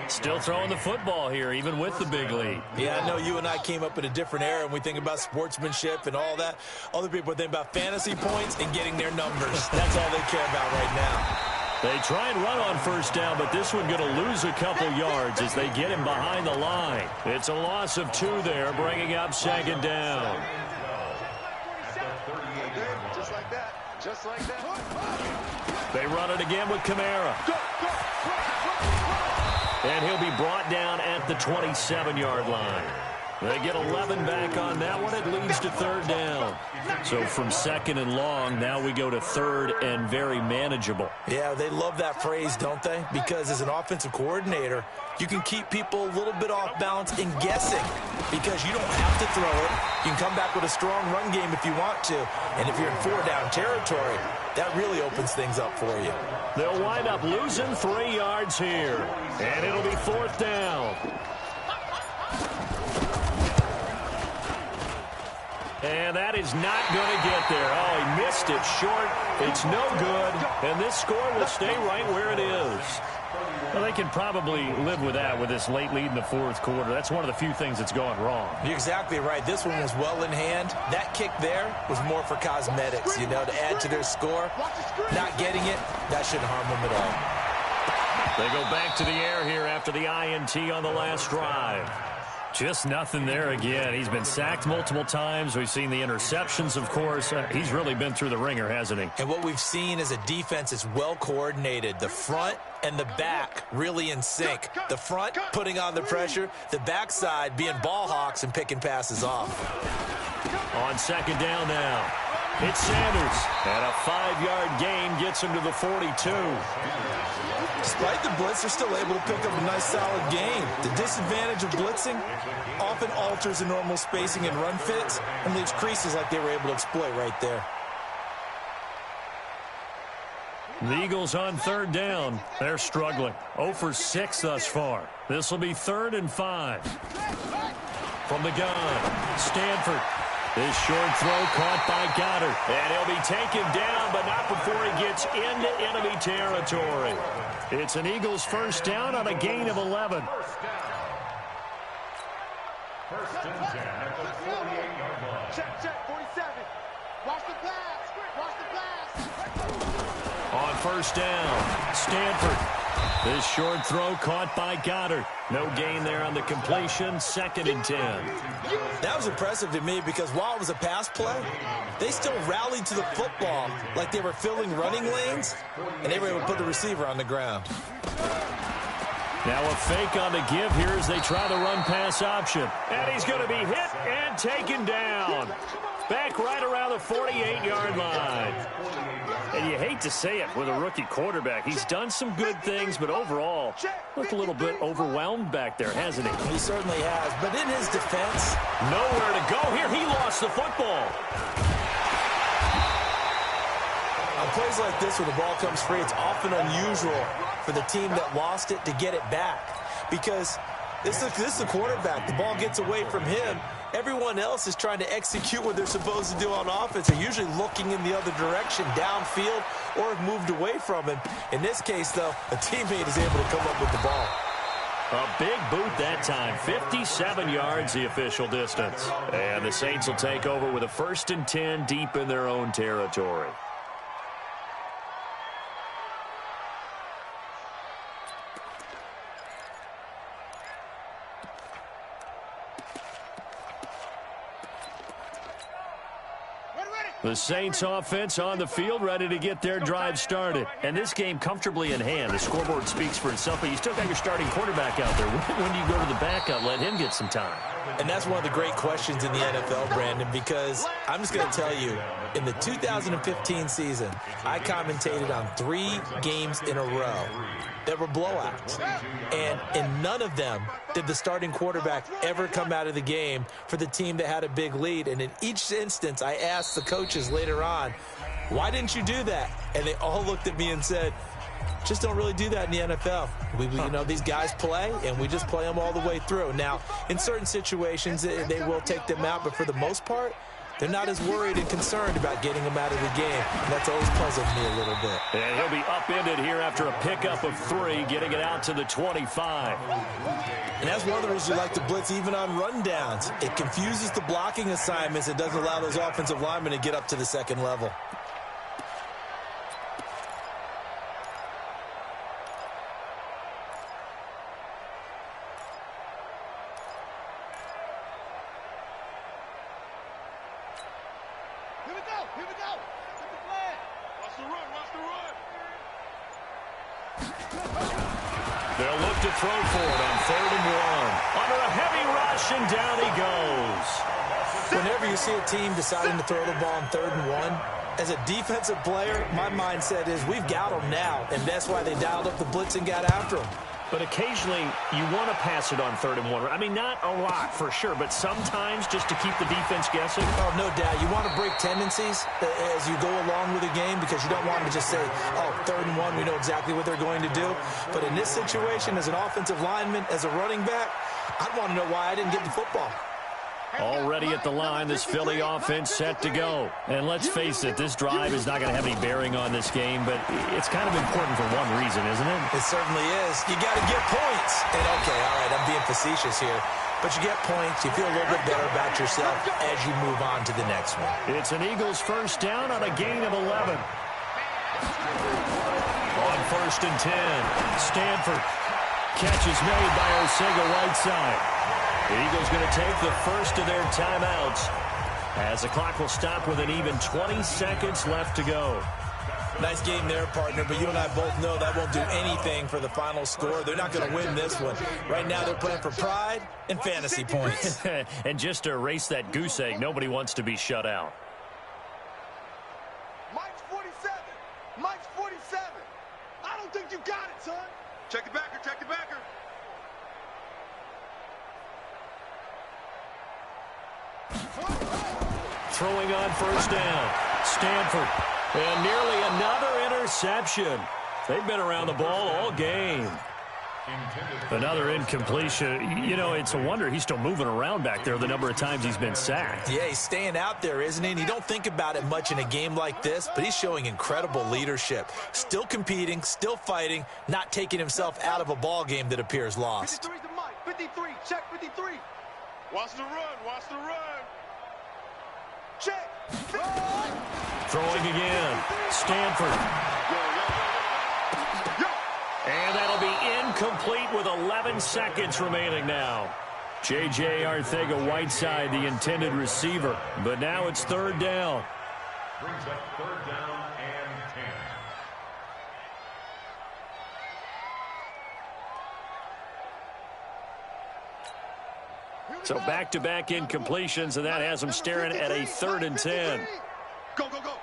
Still throwing the football here, even with the big lead. Yeah, I know you and I came up in a different era, and we think about sportsmanship and all that. Other people think about fantasy points and getting their numbers. That's all they care about right now. They try and run on 1st down, but this one going to lose a couple yards as they get him behind the line. It's a loss of 2 there, bringing up 2nd down. Just like that. Just like that. They run it again with Kamara. And he'll be brought down at the 27-yard line. They get 11 back on that one. It leads to 3rd down. So from 2nd and long, now we go to 3rd and very manageable. Yeah, they love that phrase, don't they? Because as an offensive coordinator, you can keep people a little bit off balance and guessing because you don't have to throw it. You can come back with a strong run game if you want to. And if you're in 4-down territory, that really opens things up for you. They'll wind up losing 3 yards here. And it'll be 4th down. And that is not going to get there. Oh, he missed it short. It's no good. And this score will stay right where it is. Well, they can probably live with that with this late lead in the 4th quarter. That's one of the few things that's gone wrong. You're exactly right. This one was well in hand. That kick there was more for cosmetics, you know, to add to their score. Not getting it, that shouldn't harm them at all. They go back to the air here after the INT on the last drive. Just nothing there again. He's been sacked multiple times. We've seen the interceptions, of course. He's really been through the ringer, hasn't he? And what we've seen is a defense that's well coordinated. The front and the back really in sync. The front putting on the pressure. The backside being ball hawks and picking passes off. On 2nd down now. It's Sanders. And a 5-yard gain gets him to the 42. Despite the blitz, they're still able to pick up a nice, solid gain. The disadvantage of blitzing often alters the normal spacing and run fits and leaves creases like they were able to exploit right there. The Eagles on 3rd down. They're struggling. 0 for 6 thus far. This will be 3rd and 5. From the gun, Stanford. This short throw caught by Goddard. And he'll be taken down, but not before he gets into enemy territory. It's an Eagles 1st down on a gain of 11. First and 10 at the 48-yard line. Check, 47. Watch the pass. Watch the pass. On 1st down, Stanford. This short throw caught by Goddard. No gain there on the completion. 2nd and 10. That was impressive to me because while it was a pass play, they still rallied to the football like they were filling running lanes, and they were able to put the receiver on the ground. Now a fake on the give here as they try the run-pass option. And he's going to be hit and taken down. Back right around the 48-yard line. And you hate to say it with a rookie quarterback. He's done some good things, but overall, looked a little bit overwhelmed back there, hasn't he? He certainly has. But in his defense, nowhere to go here. He lost the football. On plays like this, when the ball comes free, it's often unusual for the team that lost it to get it back. Because this is the quarterback. The ball gets away from him. Everyone else is trying to execute what they're supposed to do on offense. They're usually looking in the other direction, downfield, or have moved away from him. In this case, though, a teammate is able to come up with the ball. A big boot that time. 57 yards, the official distance. And the Saints will take over with a 1st and 10 deep in their own territory. The Saints offense on the field, ready to get their drive started. And this game comfortably in hand. The scoreboard speaks for itself, but you still got your starting quarterback out there. When do you go to the backup? Let him get some time. And that's one of the great questions in the NFL, Brandon, because I'm just going to tell you, in the 2015 season, I commentated on 3 games in a row that were blowouts. And in none of them did the starting quarterback ever come out of the game for the team that had a big lead. And in each instance, I asked the coaches later on, why didn't you do that? And they all looked at me and said, just don't really do that in the NFL. You know, these guys play, and we just play them all the way through. Now, in certain situations, they will take them out, but for the most part, they're not as worried and concerned about getting them out of the game. And that's always puzzled me a little bit. And he'll be upended here after a pickup of 3, getting it out to the 25. And that's one of the reasons you like to blitz even on rundowns. It confuses the blocking assignments. It doesn't allow those offensive linemen to get up to the second level. Here we go. Get the flag. Watch the run. Watch the run. They'll look to throw for it on 3rd and 1. Under a heavy rush, and down he goes. Whenever you see a team deciding to throw the ball on 3rd and 1, as a defensive player, my mindset is we've got them now, and that's why they dialed up the blitz and got after them. But occasionally, you want to pass it on 3rd and 1. I mean, not a lot for sure, but sometimes just to keep the defense guessing. Oh, no doubt. You want to break tendencies as you go along with the game because you don't want to just say, oh, 3rd and 1, we know exactly what they're going to do. But in this situation, as an offensive lineman, as a running back, I'd want to know why I didn't get the football. Already at the line, this Philly offense set to go. And let's face it, this drive is not going to have any bearing on this game, but it's kind of important for one reason, isn't it? It certainly is. You got to get points. And, okay, all right, I'm being facetious here. But you get points, you feel a little bit better about yourself as you move on to the next one. It's an Eagles 1st down on a gain of 11. On 1st and 10, Stanford. Catch is made by Arcega-Whiteside. The Eagles going to take the first of their timeouts as the clock will stop with an even 20 seconds left to go. Nice game there, partner, but you and I both know that won't do anything for the final score. They're not going to win this one. Right now they're playing for pride and fantasy points. And just to erase that goose egg, nobody wants to be shut out. Mike's 47. Mike's 47. I don't think you got it, son. Check the backer. Check the backer. Throwing on 1st down. Stanford. And nearly another interception. They've been around the ball all game. Another incompletion. You know, it's a wonder he's still moving around back there the number of times he's been sacked. Yeah, he's staying out there, isn't he? And you don't think about it much in a game like this, but he's showing incredible leadership. Still competing, still fighting, not taking himself out of a ball game that appears lost. 53 to Mike. 53. Check 53. Watch the run. Watch the run. Check. Throwing again. Stanford. And that'll be incomplete with 11 seconds remaining now. J.J. Arcega-Whiteside, the intended receiver. But now it's 3rd down. Brings up 3rd down and 10. So back-to-back incompletions, and that has them staring at a 3rd and 10. Go, go, go.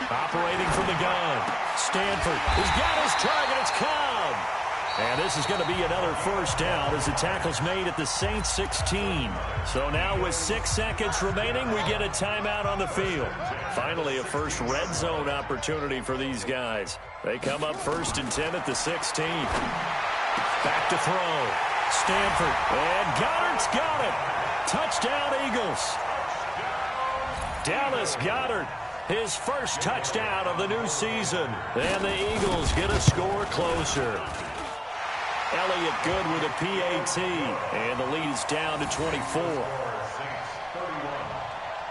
Operating from the gun. Stanford has got his target. It's Cobb. And this is going to be another first down as the tackle's made at the Saints 16. So now with 6 seconds remaining, we get a timeout on the field. Finally, a first red zone opportunity for these guys. They come up 1st and 10 at the 16. Back to throw. Stanford. And Goddard's got it. Touchdown, Eagles. Dallas Goedert, his first touchdown of the new season. And the Eagles get a score closer. Elliott good with a PAT. And the lead is down to 24. Saints 31,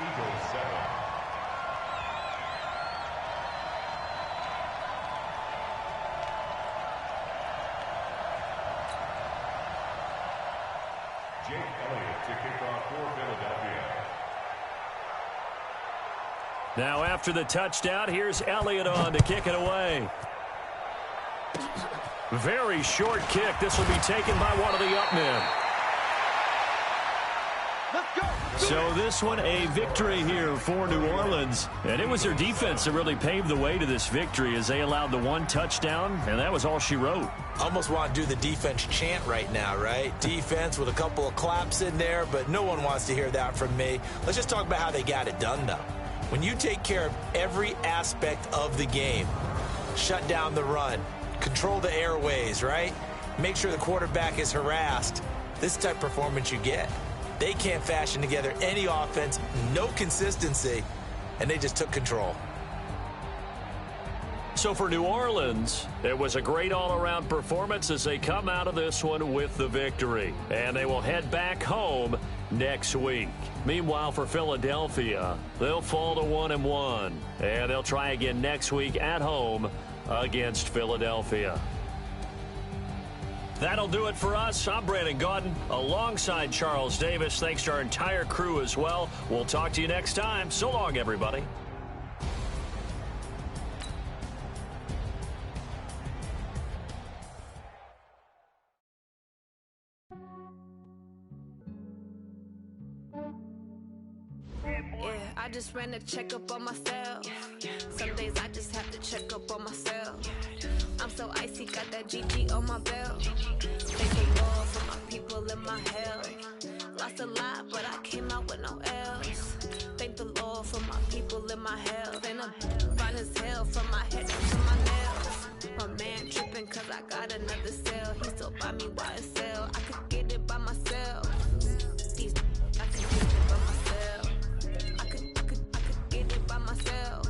Eagles 7. Jake Elliott to kick off for Philadelphia. Now after the touchdown, here's Elliott on to kick it away. Very short kick. This will be taken by one of the up men. Let's go. So this one, a victory here for New Orleans. And it was their defense that really paved the way to this victory as they allowed the 1 touchdown, and that was all she wrote. Almost want to do the defense chant right now, right? Defense with a couple of claps in there, but no one wants to hear that from me. Let's just talk about how they got it done, though. When you take care of every aspect of the game, shut down the run, control the airways, right? Make sure the quarterback is harassed. This type of performance you get. They can't fashion together any offense, no consistency, and they just took control. So for New Orleans, it was a great all-around performance as they come out of this one with the victory. And they will head back home next week. Meanwhile, for Philadelphia, they'll fall to 1-1. And they'll try again next week at home against Philadelphia. That'll do it for us. I'm Brandon Gaudin alongside Charles Davis. Thanks to our entire crew as well. We'll talk to you next time. So long, everybody. I just ran a checkup on myself. Some days I just have to check up on myself. I'm so icy, got that GG on my belt. Thank the Lord for my people in my health. Lost a lot, but I came out with no L's. Thank the Lord for my people in my health. And I'm fine as hell from my head down to my nails. My man tripping cause I got another cell. He still buy me YSL. I could get it by myself. These I could get it by myself. I could get it by myself.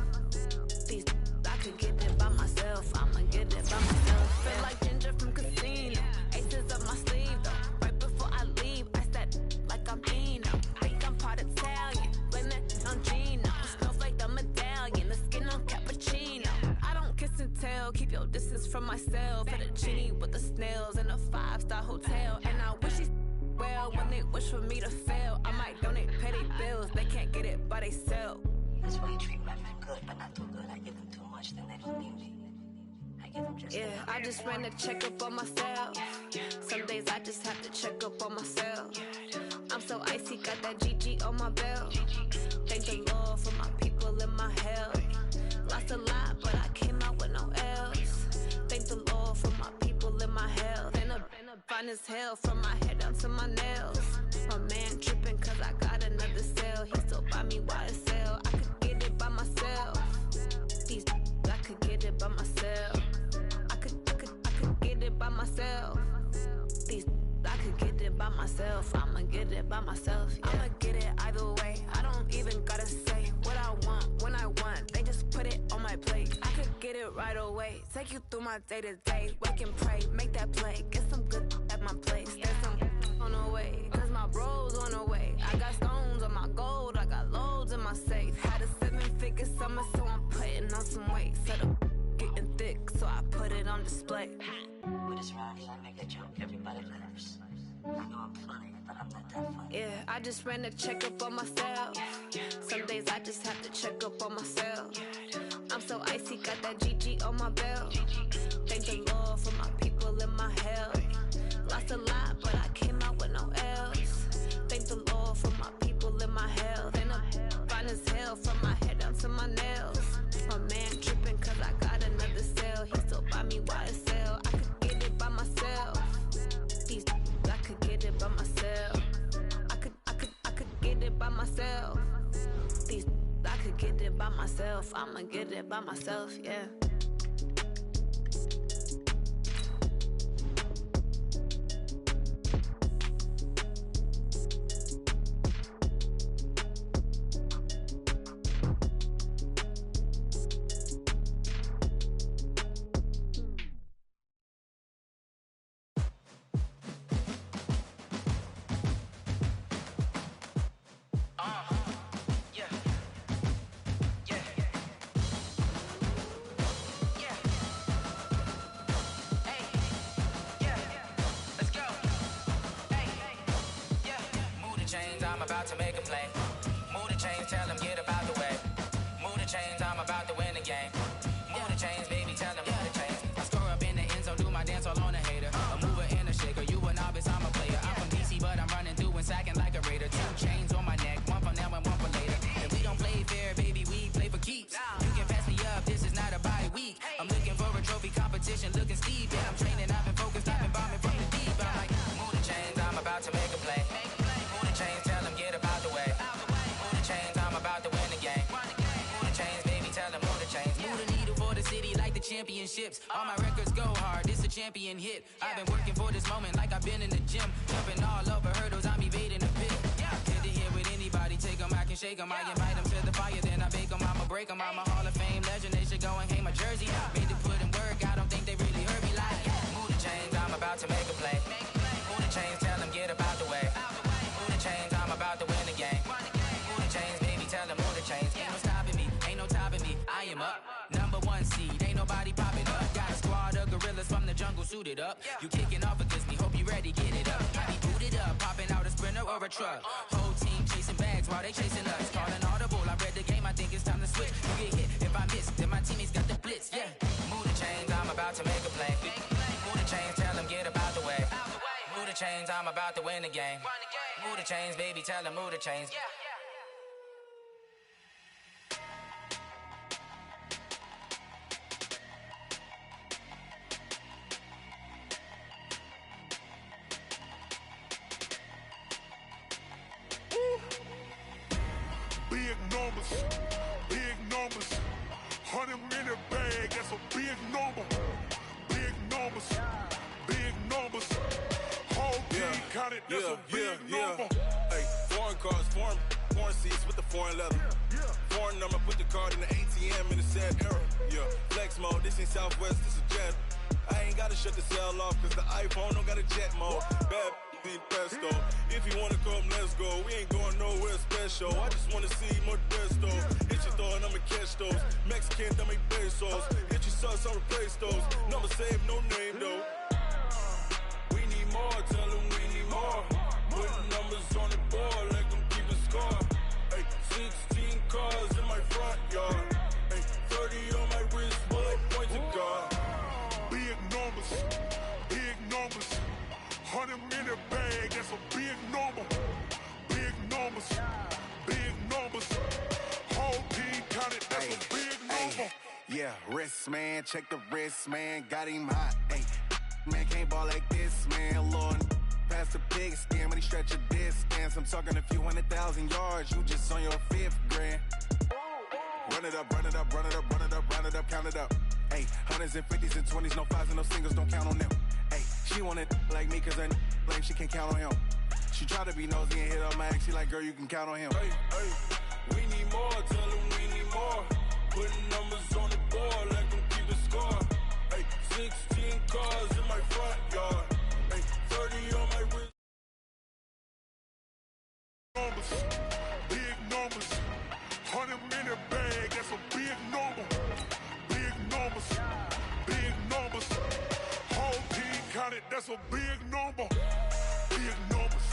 These I could get it by myself. I'ma get it by myself. Feel like Ginger from Casino. Aces up my sleeve though. Right before I leave, I said like I'm Dino. Think I'm part Italian. Blame that on Gino. Snowflake the medallion. The skin on cappuccino. I don't kiss and tell. Keep your distance from myself. Fettuccine with the snails in a 5-star hotel. And I wish he's well when they wish for me to fail. I might donate petty bills. They can't get it by themselves. That's why you treat women good, but not too good. I give them too much, then they don't need me. I give them just enough. I just ran a checkup on myself. Some days I just have to check up on myself. I'm so icy, got that GG on my belt. Thank the Lord for my people in my health. Lost a lot, but I came out with no L's. Thank the Lord for my people in my health. And I'm fine as hell from my head down to my nails. My man tripping cause I got another cell. He still buy me YSL. I could get it by myself. These I could get it by myself. I could get it by myself. These I could get it by myself. I'ma get it by myself. Yeah. I'ma get it either way. I don't even gotta say what I want when I want. They just put it on my plate. I could get it right away. Take you through my day to day. Wake and pray, make that play. Get some good at my place. There's some on the way, cause my bros on the way. I got stones on my gold. I got loads in my safe. Had a 7-figure summer, so I'm putting on some weight. Set up getting thick, so I put it on display. With this ride, I make a joke, everybody laughs. I know I'm funny, but I'm not that funny. Yeah, I just ran a checkup on myself. Some days I just have to check up on myself. I'm so icy, got that GG on my belt. Thank the Lord for my sale. From my head down to my nails. My man tripping cause I got another sale. He still buy me YSL. I could get it by myself. These I could get it by myself. I could get it by myself. These I could get it by myself. I'ma get it by myself, yeah. I'm about to make a play. Move the chains, tell them get about the way. Move the chains, I'm about to win the game. Move the chains, baby, tell them move the chains. I score up in the end zone, do my dance all on a hater. A mover and a shaker, you a novice, I'm a player. I'm from DC, but I'm running through and sacking like a raider. 2 chains on my neck, one for now and one for later. And we don't play fair, baby, we play for keeps. You can pass me up, this is not a bye week. I'm looking for a trophy competition, looking steep. Yeah, I'm training, I've been focused, I've been bombing from the deep. I'm like, move the chains, I'm about to make a play. Move the chains, tell them get about the way. Move the chains, I'm about to win the game. Move the chains, baby, tell them move the chains. Move the needle for the city like the championships. All my records go hard, it's a champion hit. I've been working for this moment like I've been in the gym. Jumping all over hurdles, I'm evading the pit. Head to head with anybody, take them, I can shake them. I invite them to the fire, then I bake them, I'ma break them. I'm a Hall of Fame legend, they should go and hang my jersey. Made to put in work, I don't think they really heard me like, move the chains, I'm about to make a play. Move the chains, tell them get about the way. Move the chains, I'm about to win the game. Move the chains, baby, tell them move the chains. Ain't no stopping me, ain't no topping me, I am up. Number 1 seed, ain't nobody popping up. Got a squad of gorillas from the jungle suited up. You kicking off against me, hope you ready, get it up. I be booted up, popping out a sprinter or a truck. Whole team chasing bags while they chasing us. Calling audible, I read the game, I think it's time to switch. You get hit, if I miss, then my teammates got the blitz, yeah. Move the chains, I'm about to make a play. Move the chains, tell them get about the way. Move the chains, I'm about to win the game. Move the chains, baby, tell them move the chains. Big numbers, 100-minute bag, that's a big number. Big numbers, whole team counted, that's a big number. Hey, foreign cars, foreign seats with the foreign leather. Foreign number, put the card in the ATM in the sad era. Yeah, flex mode, this ain't Southwest, this is jet. I ain't gotta shut the cell off, cause the iPhone don't got a jet mode. Bad in pesto. If you wanna come, let's go. We ain't going nowhere special. I just wanna see more Modesto. Hit your thought, I'ma catch those. Mexican, dame pesos. Hit your sus, I'll replace those. Number save, no name though. We need more, tell them we need more. Putting numbers on the board like I'm keeping score. Hey, 16 cars in my front yard. Hey, 30 on my wrist while I point to God. Big numbers, 100-minute bag, that's a big number. Big numbers, whole team counted, that's a big number. Yeah, wrist man, check the wrist man, got him hot. Ay, man can't ball like this, man. Lord, past the pig skin, but he stretch a distance. I'm talking a few 100,000 yards, you just on your 5th grand. Run it up, count it up. Ay, 100s and 50s and 20s, no 5s and no singles, don't count on them. Ay, she want it like me, cause her like she can count on him. She try to be nosy and hit on my ex, she like, girl, you can count on him. Hey, we need more, tell them we need more. Putting numbers on the board like I'm keeping score. Hey, 16 cars in my front yard. Hey, 30 on my wrist. Big numbers, 100-minute bag, that's a big number. Big numbers, whole team counted, that's a big number. Big numbers,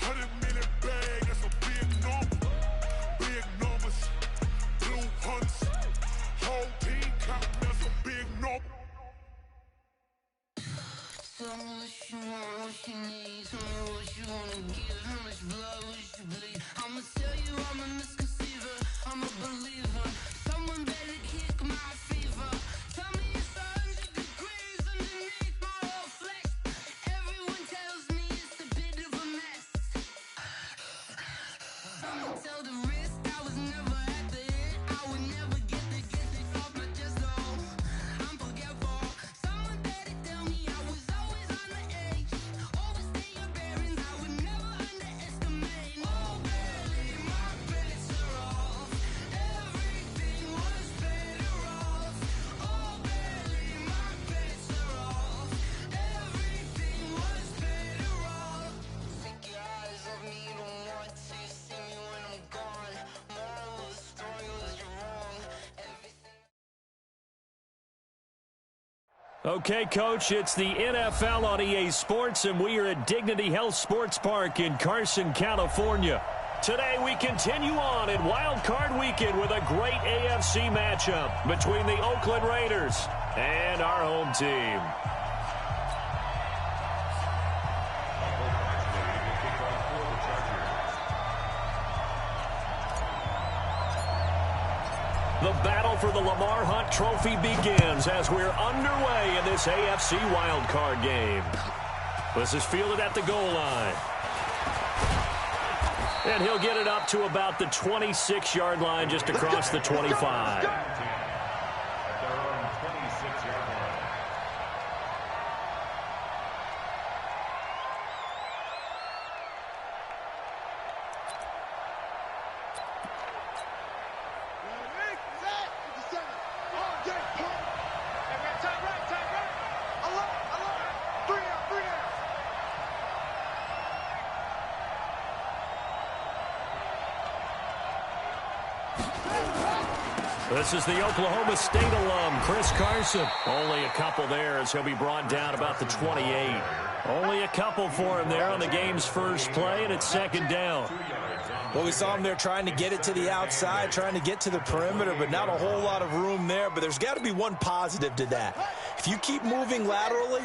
100-minute bag, that's a big number. Big numbers, blue hunts, whole team counted, that's a big number. Tell me what you want, what you need. Tell me what you wanna give. How much blood would you bleed? I'ma tell you Okay, Coach, it's the NFL on EA Sports, and we are at Dignity Health Sports Park in Carson, California. Today, we continue on in Wild Card Weekend with a great AFC matchup between the Oakland Raiders and our home team. The battle for the Lamar Hunt Trophy begins as we're underway in this AFC wildcard game. This is fielded at the goal line. And he'll get it up to about the 26-yard line just across the 25. This is the Oklahoma State alum, Chris Carson. Only a couple there as he'll be brought down about the 28. Only a couple for him there on the game's first play, and it's second down. Well, we saw him there trying to get it to the outside, trying to get to the perimeter, but not a whole lot of room there. But there's got to be one positive to that. If you keep moving laterally,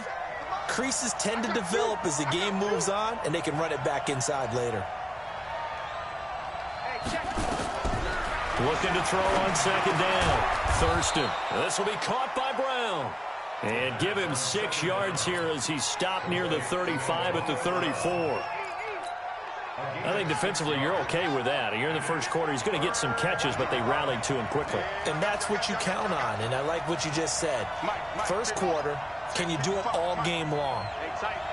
creases tend to develop as the game moves on, and they can run it back inside later. Looking to throw on second down. Thurston. This will be caught by Brown. And give him 6 yards here as he's stopped near the 35 at the 34. I think defensively you're okay with that. Here in the first quarter, he's going to get some catches, but they rallied to him quickly. And that's what you count on, and I like what you just said. First quarter, can you do it all game long?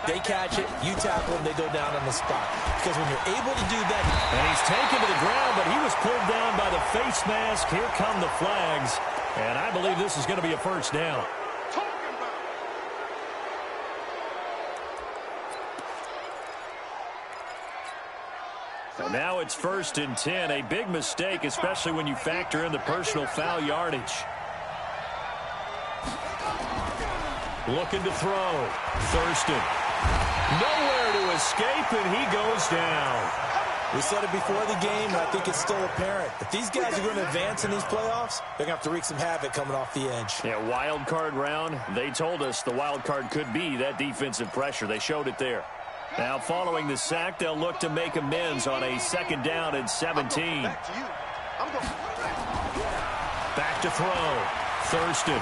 They catch it, you tackle them, they go down on the spot. Because when you're able to do that... And he's taken to the ground, but he was pulled down by the face mask. Here come the flags. And I believe this is going to be a first down. So now it's 1st and 10. A big mistake, especially when you factor in the personal foul yardage. Looking to throw. Thurston. Nowhere to escape, and he goes down. We said it before the game, and I think it's still apparent. If these guys are going to advance in these playoffs, they're going to have to wreak some havoc coming off the edge. Yeah, wild card round. They told us the wild card could be that defensive pressure. They showed it there. Now, following the sack, they'll look to make amends on a second down and 17. Back to throw. Thurston.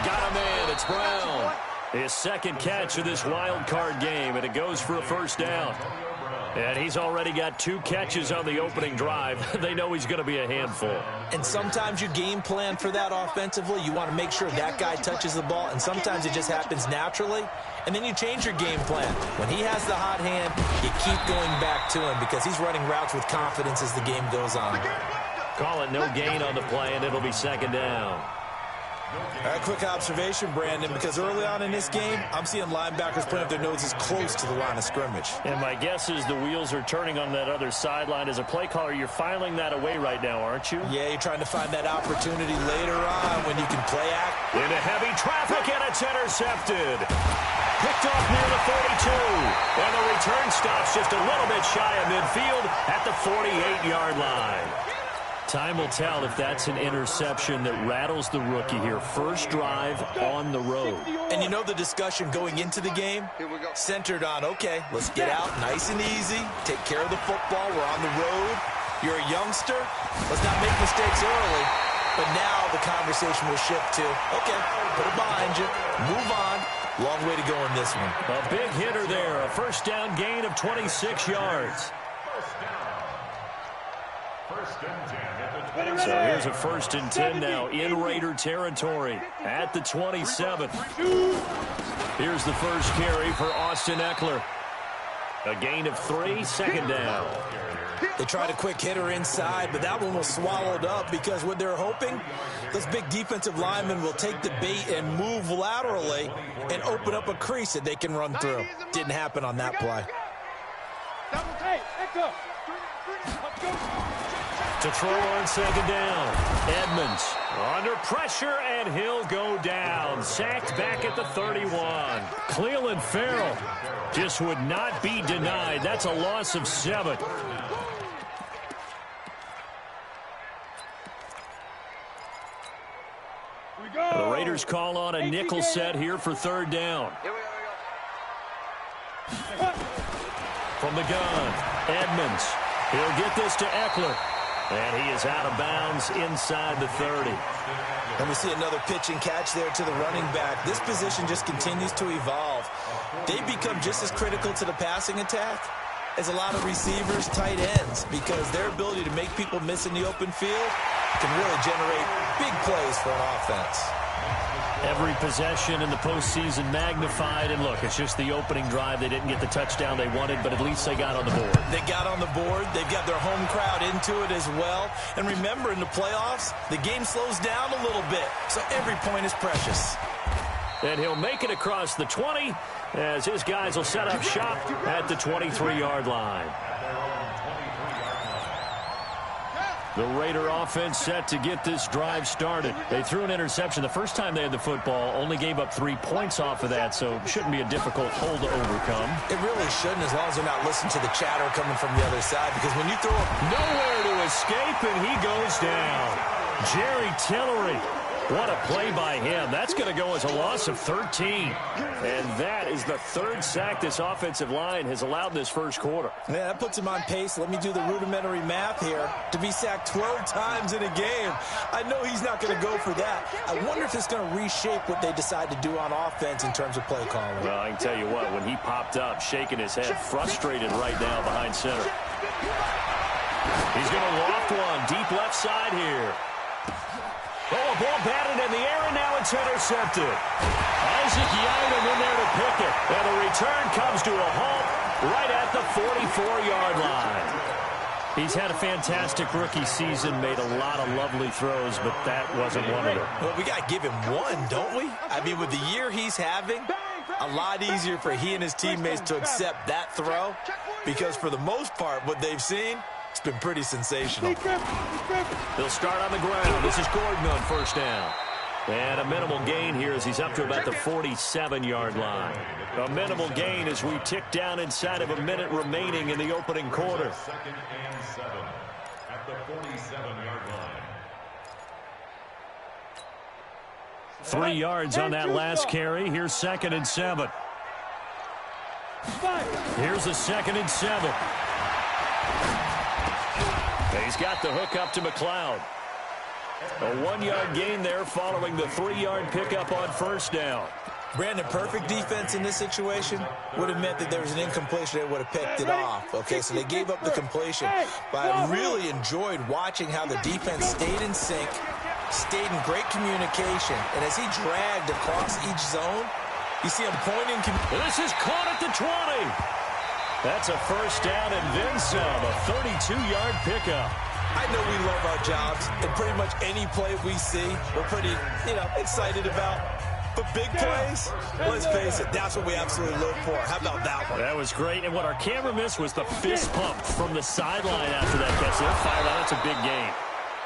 Got a man. It's Brown. His second catch of this wild card game, and it goes for a first down. And he's already got 2 catches on the opening drive. They know he's going to be a handful. And sometimes you game plan for that offensively. You want to make sure that guy touches the ball, and sometimes it just happens naturally. And then you change your game plan. When he has the hot hand, you keep going back to him because he's running routes with confidence as the game goes on. Call it no gain on the play, and it'll be second down. All right, quick observation, Brandon, because early on in this game, I'm seeing linebackers putting up their noses close to the line of scrimmage. And my guess is the wheels are turning on that other sideline. As a play caller, you're filing that away right now, aren't you? Yeah, you're trying to find that opportunity later on when you can play act. Into heavy traffic, and it's intercepted. Picked off near the 42. And the return stops just a little bit shy of midfield at the 48-yard line. Time will tell if that's an interception that rattles the rookie here. First drive on the road. And you know the discussion going into the game centered on, okay, let's get out nice and easy, take care of the football, we're on the road. You're a youngster, let's not make mistakes early. But now the conversation will shift to, okay, put it behind you, move on. Long way to go in this one. A big hitter there, a first down gain of 26 yards. So here's a 1st and 10 now in Raider territory at the 27. Here's the first carry for Austin Eckler. A gain of 3, 2nd down. They tried a quick hitter inside, but that one was swallowed up because what they're hoping, those big defensive linemen will take the bait and move laterally and open up a crease that they can run through. Didn't happen on that play. To throw on 2nd down. Edmonds under pressure, and he'll go down. Sacked back at the 31. Cleveland Farrell just would not be denied. That's a loss of 7. The Raiders call on a nickel set here for 3rd down. From the gun, Edmonds. He'll get this to Eckler. And he is out of bounds inside the 30. And we see another pitch and catch there to the running back. This position just continues to evolve. They become just as critical to the passing attack as a lot of receivers, tight ends, because their ability to make people miss in the open field can really generate big plays for an offense. Every possession in the postseason magnified, and look, it's just the opening drive. They didn't get the touchdown they wanted, but at least they got on the board. They got on the board. They've got their home crowd into it as well. And remember, in the playoffs, the game slows down a little bit, so every point is precious. And he'll make it across the 20 as his guys will set up shop at the 23-yard line. The Raider offense set to get this drive started. They threw an interception the first time they had the football, only gave up 3 points off of that, so shouldn't be a difficult hole to overcome. It really shouldn't, as long as they're not listening to the chatter coming from the other side, because when you throw nowhere to escape, and he goes down. Jerry Tillery. What a play by him. That's going to go as a loss of 13. And that is the 3rd sack this offensive line has allowed this first quarter. Yeah, that puts him on pace. Let me do the rudimentary math here. To be sacked 12 times in a game, I know he's not going to go for that. I wonder if it's going to reshape what they decide to do on offense in terms of play calling. Well, I can tell you what, when he popped up, shaking his head, frustrated right now behind center. He's going to loft one deep left side here. Oh, a ball batted in the air, and now it's intercepted. Isaac Yiadom in there to pick it. And the return comes to a halt right at the 44-yard line. He's had a fantastic rookie season, made a lot of lovely throws, but that wasn't one of them. Well, we got to give him one, don't we? I mean, with the year he's having, a lot easier for he and his teammates to accept that throw, because for the most part, what they've seen, it's been pretty sensational. He'll start on the ground. This is Gordon on 1st down. And a minimal gain here as he's up to about the 47-yard line. A minimal gain as we tick down inside of a minute remaining in the opening quarter. 2nd and 7 at the 47-yard line. 3 yards on that last carry. Here's 2nd and 7. Here's a 2nd and 7. He's got the hook up to McLeod. A 1-yard gain there following the 3-yard pickup on 1st down. Brandon, perfect defense in this situation would have meant that there was an incompletion. They would have picked it off. Okay, so they gave up the completion. But I really enjoyed watching how the defense stayed in sync, stayed in great communication. And as he dragged across each zone, you see him pointing. This is caught at the 20. That's a 1st down and then some, a 32-yard pickup. I know we love our jobs, and pretty much any play we see, we're pretty, excited about. But big plays, let's face it, that's what we absolutely live for. How about that one? That was great, and what our camera missed was the fist pump from the sideline after that catch. They'll fire that. That's a big game.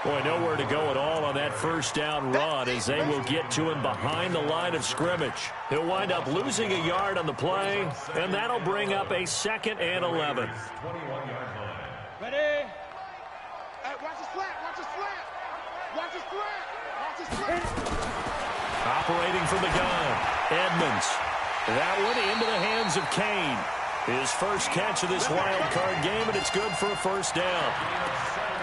Boy, nowhere to go at all on that 1st down run as they will get to him behind the line of scrimmage. He'll wind up losing a yard on the play, and that'll bring up a 2nd and 11. 21-yard line. Ready? Hey, watch his flat, watch his flat. Watch his flat, watch his flat. Operating from the gun, Edmonds. That one into the hands of Kane. His first catch of this wild card game, and it's good for a 1st down.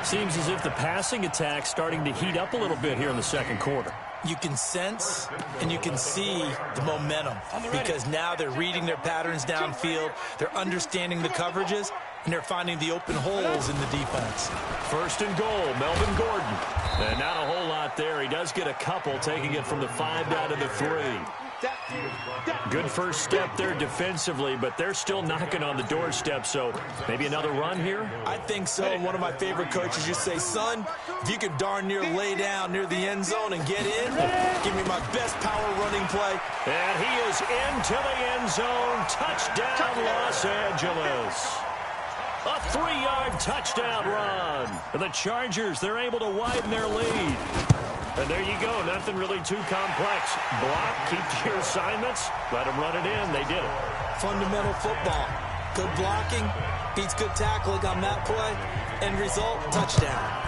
Seems as if the passing attack's starting to heat up a little bit here in the 2nd quarter. You can sense and you can see the momentum because now they're reading their patterns downfield. They're understanding the coverages. and they're finding the open holes in the defense. First and goal, Melvin Gordon. And not a whole lot there. He does get a couple, taking it from the 5 down to the 3. Good first step there defensively, but they're still knocking on the doorstep, so maybe another run here? I think so. And one of my favorite coaches used to say, son, if you can darn near lay down near the end zone and get in, give me my best power running play. And he is into the end zone. Touchdown, Los Angeles. A 3-yard touchdown run. And the Chargers, they're able to widen their lead. And there you go. Nothing really too complex. Block, keep your assignments, let them run it in. They did it. Fundamental football. Good blocking, beats good tackling on that play. End result, touchdown.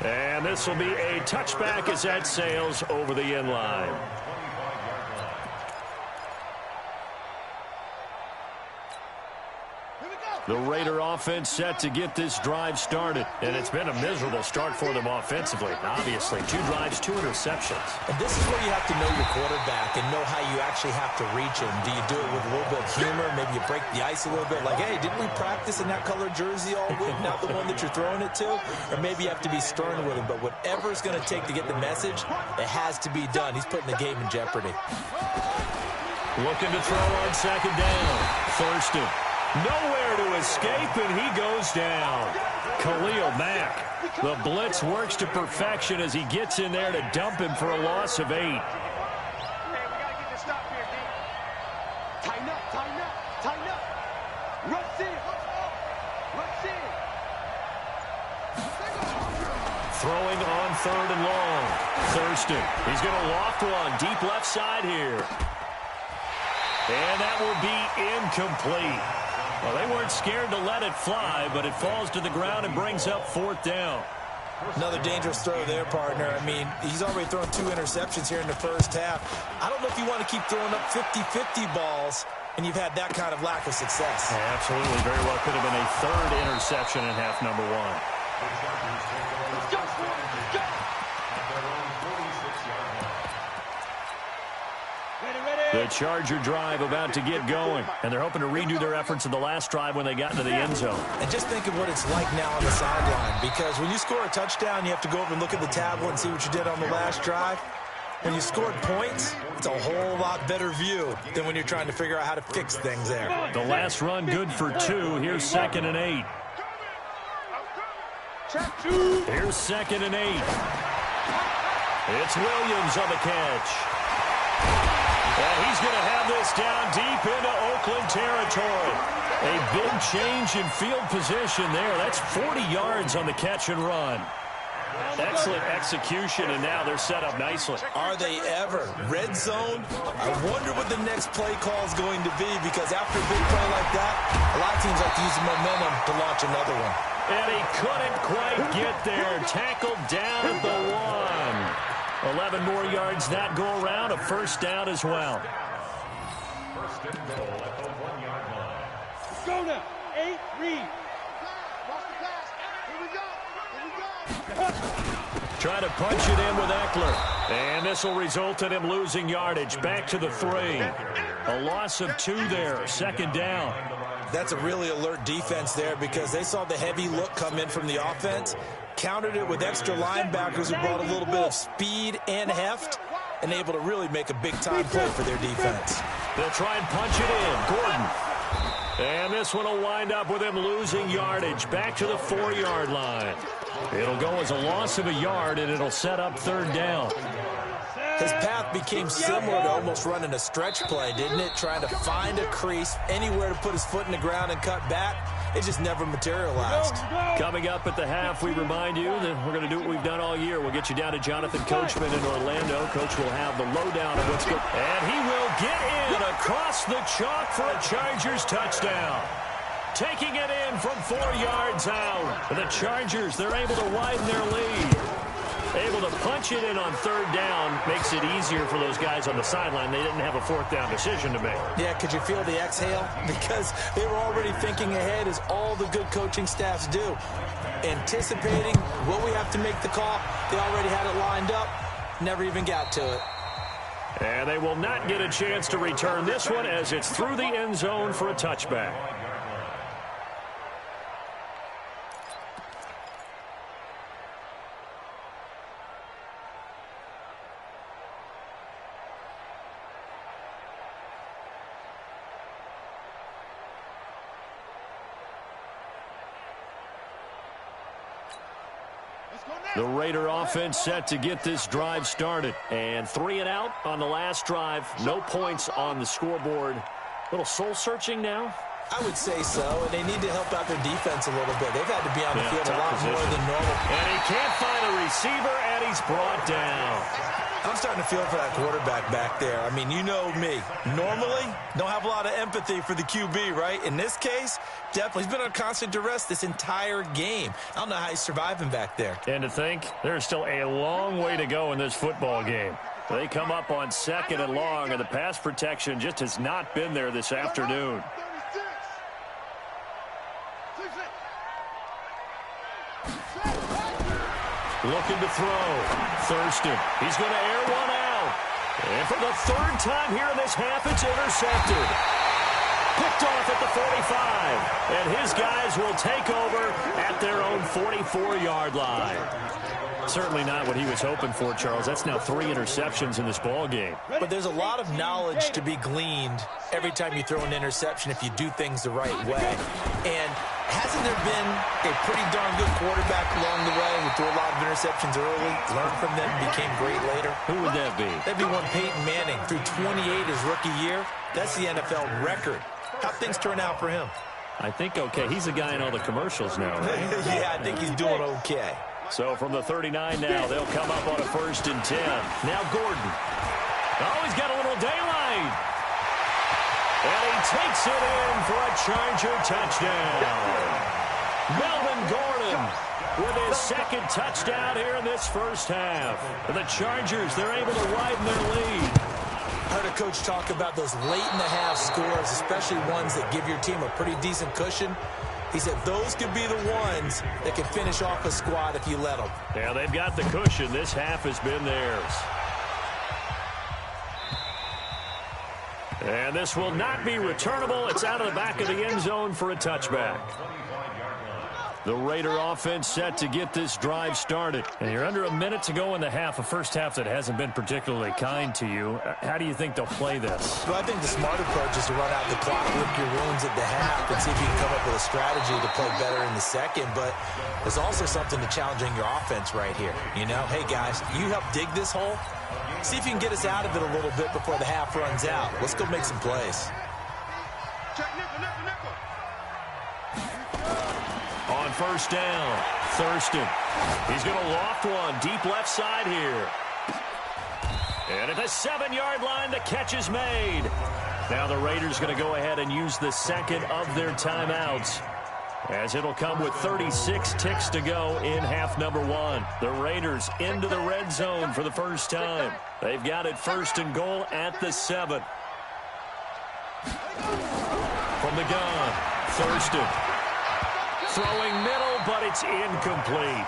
And this will be a touchback as that sails over the end line. The Raider offense set to get this drive started. And it's been a miserable start for them offensively. Obviously, 2 drives, 2 interceptions. And this is where you have to know your quarterback and know how you actually have to reach him. Do you do it with a little bit of humor? Maybe you break the ice a little bit. Like, hey, didn't we practice in that colored jersey all week? Not the one that you're throwing it to? Or maybe you have to be stern with him. But whatever it's going to take to get the message, it has to be done. He's putting the game in jeopardy. Looking to throw on second down. Thurston. Nowhere to escape, and he goes down. Khalil Mack. The blitz works to perfection as he gets in there to dump him for a loss of 8. Hey, we got to get this stop here, D. Tighten up, tighten up, tighten up. Rush in. Rush in. Throwing on 3rd and long. Thurston. He's going to loft one deep left side here. And that will be incomplete. Well, they weren't scared to let it fly, but it falls to the ground and brings up 4th down. Another dangerous throw there, partner. I mean, he's already thrown 2 interceptions here in the first half. I don't know if you want to keep throwing up 50-50 balls, and you've had that kind of lack of success. Yeah, absolutely. Very well could have been a 3rd interception in half number 1. Let's go, let's go. The Charger drive about to get going, and they're hoping to redo their efforts in the last drive when they got into the end zone. And just think of what it's like now on the sideline, because when you score a touchdown, you have to go over and look at the tablet and see what you did on the last drive. When you scored points, it's a whole lot better view than when you're trying to figure out how to fix things there. The last run good for 2. Here's 2nd and 8. Here's 2nd and 8. It's Williams on the catch. And he's going to have this down deep into Oakland territory. A big change in field position there. That's 40 yards on the catch and run. Excellent execution, and now they're set up nicely. Are they ever? Red zone? I wonder what the next play call is going to be, because after a big play like that, a lot of teams like to use the momentum to launch another one. And he couldn't quite get there. Tackled down at the 1. 11 more yards that go around, a 1st down as well. First and goal at the 1-yard line. Go now. 8, read. Watch the pass. Here we go. Here we go. Try to punch it in with Eckler. And this will result in him losing yardage. Back to the 3. A loss of 2 there. 2nd down. That's a really alert defense there, because they saw the heavy look come in from the offense, countered it with extra linebackers who brought a little bit of speed and heft, and able to really make a big-time play for their defense. They'll try and punch it in. Gordon. And this one will wind up with him losing yardage. Back to the 4-yard line. It'll go as a loss of a yard, and it'll set up 3rd down. His path became similar to almost running a stretch play, didn't it? Trying to find a crease, anywhere to put his foot in the ground and cut back. It just never materialized. Coming up at the half, we remind you that we're going to do what we've done all year. We'll get you down to Jonathan Coachman in Orlando. Coach will have the lowdown of what's going on. And he will get in across the chalk for a Chargers touchdown. Taking it in from 4 yards out. The Chargers, they're able to widen their lead. Able to punch it in on 3rd down makes it easier for those guys on the sideline. They didn't have a 4th down decision to make. Yeah, could you feel the exhale? Because they were already thinking ahead, as all the good coaching staffs do. Anticipating, will we have to make the call? They already had it lined up, never even got to it. And they will not get a chance to return this one as it's through the end zone for a touchback. The Raider offense set to get this drive started. And 3 and out on the last drive. No points on the scoreboard. A little soul-searching now? I would say so, and they need to help out their defense a little bit. They've had to be on the field a lot more than normal. And he can't find a receiver, and he's brought down. I'm starting to feel for that quarterback back there. I mean, you know me. Normally, don't have a lot of empathy for the QB, right? In this case, definitely. He's been on constant duress this entire game. I don't know how he's surviving back there. And to think, there's still a long way to go in this football game. They come up on 2nd and long, and the pass protection just has not been there this afternoon. Looking to throw. Thurston. He's going to air one out. And for the 3rd time here in this half, it's intercepted. Picked off at the 45. And his guys will take over at their own 44-yard line. Certainly not what he was hoping for, Charles. That's now 3 interceptions in this ball game. But there's a lot of knowledge to be gleaned every time you throw an interception if you do things the right way. And hasn't there been a pretty darn good quarterback along the way who threw a lot of interceptions early, learned from them, became great later? Who would that be? That'd be one Peyton Manning. Threw 28 his rookie year. That's the NFL record. How'd things turn out for him? I think okay. He's a guy in all the commercials now, right? Yeah, I think he's doing okay. So from the 39 now, they'll come up on a 1st and 10. Now Gordon. Oh, he's got a little daylight. And he takes it in for a Charger touchdown. Melvin Gordon with his 2nd touchdown here in this first half. For the Chargers, they're able to widen their lead. I heard a coach talk about those late-in-the-half scores, especially ones that give your team a pretty decent cushion. He said those could be the ones that can finish off a squad if you let them. Yeah, they've got the cushion. This half has been theirs. And this will not be returnable. It's out of the back of the end zone for a touchback. The Raider offense set to get this drive started. And you're under a minute to go in the half, a first half that hasn't been particularly kind to you. How do you think they'll play this? Well, I think the smart approach is to run out the clock, lick your wounds at the half, and see if you can come up with a strategy to play better in the second. But there's also something to challenging your offense right here. You know, hey, guys, you help dig this hole. See if you can get us out of it a little bit before the half runs out. Let's go make some plays. On 1st down, Thurston. He's going to loft one deep left side here. And at the 7-yard line, the catch is made. Now the Raiders going to go ahead and use the 2nd of their timeouts, as it'll come with 36 ticks to go in half number 1. The Raiders into the red zone for the first time. They've got it 1st and goal at the 7. From the gun, Thurston. Throwing middle, but it's incomplete.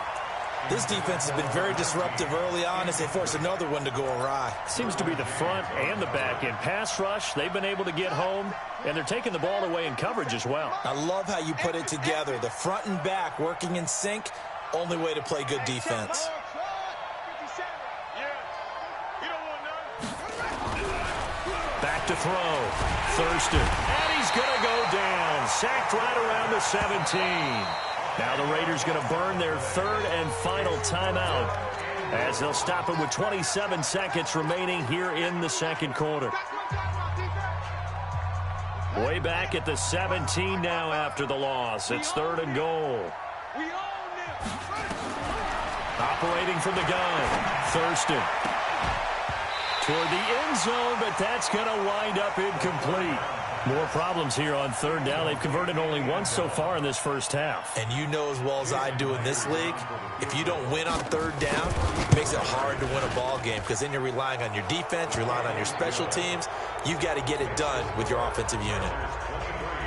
This defense has been very disruptive early on as they force another one to go awry. Seems to be the front and the back end. Pass rush, they've been able to get home, and they're taking the ball away in coverage as well. I love how you put it together. The front and back working in sync, only way to play good defense. Back to throw. Thurston. And he's going to go down. Sacked right around the 17. Now the Raiders going to burn their 3rd and final timeout, as they'll stop it with 27 seconds remaining here in the 2nd quarter. Way back at the 17 now after the loss. It's 3rd and goal. Operating from the gun. Thurston. Toward the end zone, but that's going to wind up incomplete. More problems here on 3rd down. They've converted only once so far in this first half. And you know as well as I do in this league, if you don't win on 3rd down, it makes it hard to win a ball game, because then you're relying on your defense, you're relying on your special teams. You've got to get it done with your offensive unit.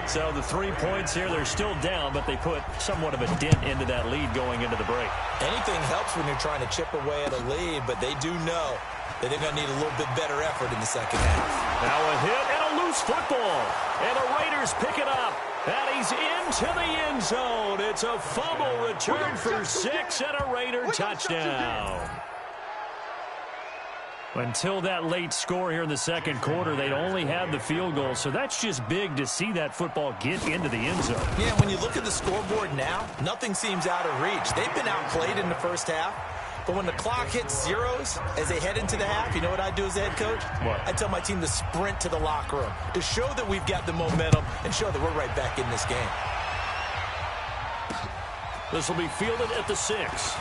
So the 3 points here, they're still down, but they put somewhat of a dent into that lead going into the break. Anything helps when you're trying to chip away at a lead, but they do know that they're going to need a little bit better effort in the second half. Now a hit and a loose football. And the Raiders pick it up. And he's into the end zone. It's a fumble return for 6 and a Raider touchdown. Until that late score here in the second quarter, they'd only had the field goal, so that's just big to see that football get into the end zone. Yeah, when you look at the scoreboard now, nothing seems out of reach. They've been outplayed in the first half, but when the clock hits zeros as they head into the half, you know what I do as the head coach? What? I tell my team to sprint to the locker room to show that we've got the momentum and show that we're right back in this game. This will be fielded at the 6.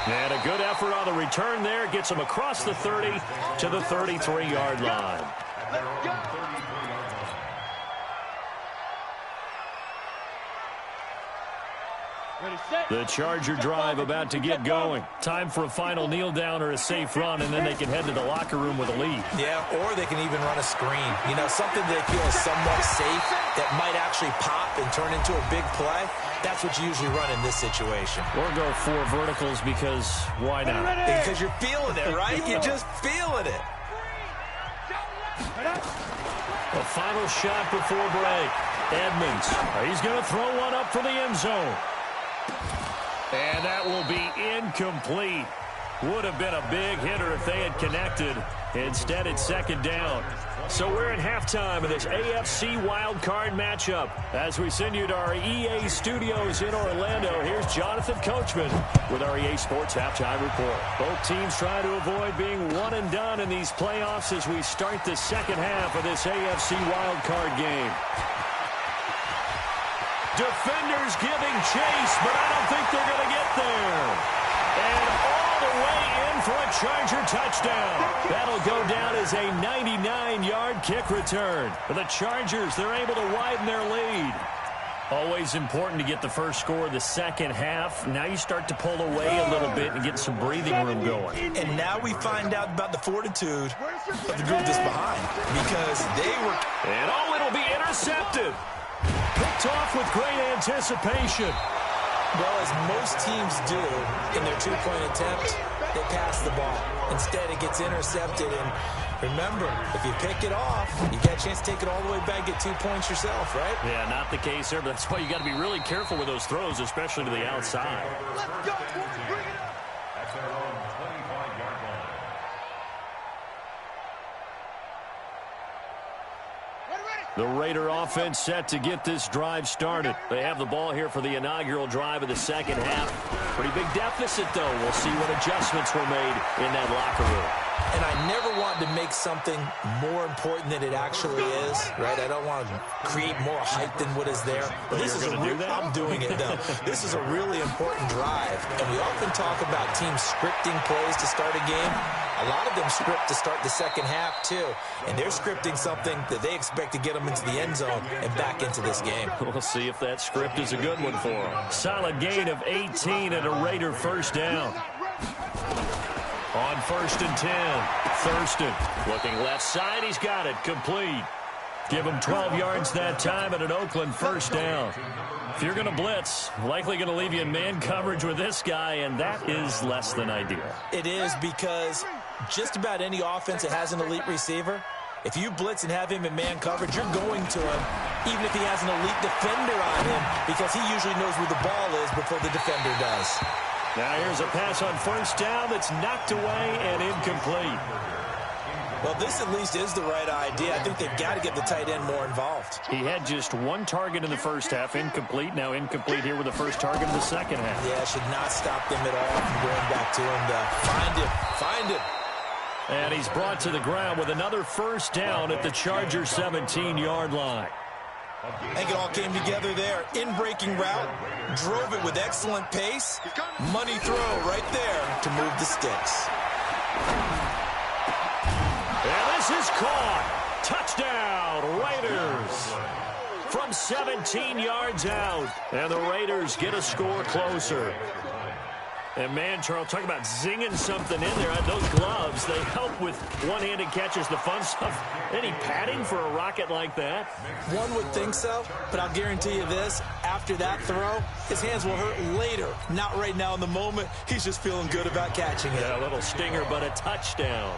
And a good effort on the return there. Gets him across the 30 to the 33-yard line. Let's go. Ready, set. The Charger drive about to get going. Time for a final kneel down or a safe run, and then they can head to the locker room with a lead. Yeah, or they can even run a screen. You know, something they feel is somewhat safe that might actually pop and turn into a big play. That's what you usually run in this situation. Or go 4 verticals because why not? Because you're feeling it, right? You're just feeling it. A final shot before break. Edmonds, he's going to throw one up for the end zone. And that will be incomplete. Would have been a big hitter if they had connected. Instead, it's second down. So we're at halftime of this AFC wildcard matchup. As we send you to our EA studios in Orlando, here's Jonathan Coachman with our EA Sports Halftime Report. Both teams trying to avoid being one and done in these playoffs as we start the second half of this AFC wildcard game. Defenders giving chase, but I don't think they're going to get there. And all the way in for a Charger touchdown. That'll go down as a 99-yard kick return. For the Chargers, they're able to widen their lead. Always important to get the first score of the second half. Now you start to pull away a little bit and get some breathing room going. And now we find out about the fortitude of the group that's behind. Because they were... And oh, it'll be intercepted. Picked off with great anticipation. Well, as most teams do in their two-point attempt, they pass the ball. Instead, it gets intercepted. And remember, if you pick it off, you got a chance to take it all the way back, get 2 points yourself, right? Yeah, not the case there, but that's why you got to be really careful with those throws, especially to the outside. Let's go, boys. Bring it up. That's their own 25-yard line. The Raider offense set to get this drive started. They have the ball here for the inaugural drive of the second half. Pretty big deficit, though. We'll see what adjustments were made in that locker room. And I never want to make something more important than it actually is, right? I don't want to create more hype than what is there. But this is I'm doing it, though. This is a really important drive. And we often talk about teams scripting plays to start a game. A lot of them script to start the second half, too. And they're scripting something that they expect to get them into the end zone and back into this game. We'll see if that script is a good one for them. Solid gain of 18 and a Raider first down. On 1st and 10, Thurston looking left side. He's got it. Complete. Give him 12 yards that time at an Oakland first down. If you're going to blitz, likely going to leave you in man coverage with this guy, and that is less than ideal. It is because just about any offense that has an elite receiver, if you blitz and have him in man coverage, you're going to him, even if he has an elite defender on him, because he usually knows where the ball is before the defender does. Now here's a pass on first down that's knocked away and incomplete. Well, this at least is the right idea. I think they've got to get the tight end more involved. He had just one target in the first half, incomplete. Now incomplete here with the first target in the second half. Yeah, should not stop them at all from going back to him. Find him. And he's brought to the ground with another first down at the Chargers 17-yard line. I think it all came together there. In-breaking route, drove it with excellent pace. Money throw right there to move the sticks. And this is caught. Touchdown, Raiders. From 17 yards out. And the Raiders get a score closer. And, man, Charles, talk about zinging something in there. Those gloves, they help with one-handed catches, the fun stuff. Any padding for a rocket like that? One would think so, but I'll guarantee you this. After that throw, his hands will hurt later. Not right now in the moment. He's just feeling good about catching it. Yeah, a little stinger, but a touchdown.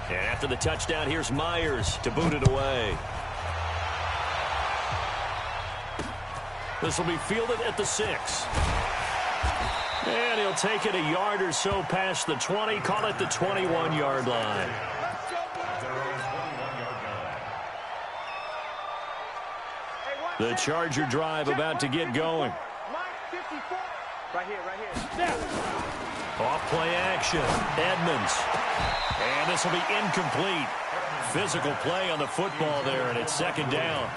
And after the touchdown, here's Myers to boot it away. This will be fielded at the 6. And he'll take it a yard or so past the 20. Call it the 21-yard line. The Charger drive about to get going. Right here. Off play action. Edmonds. And this will be incomplete. Physical play on the football there, and it's second down.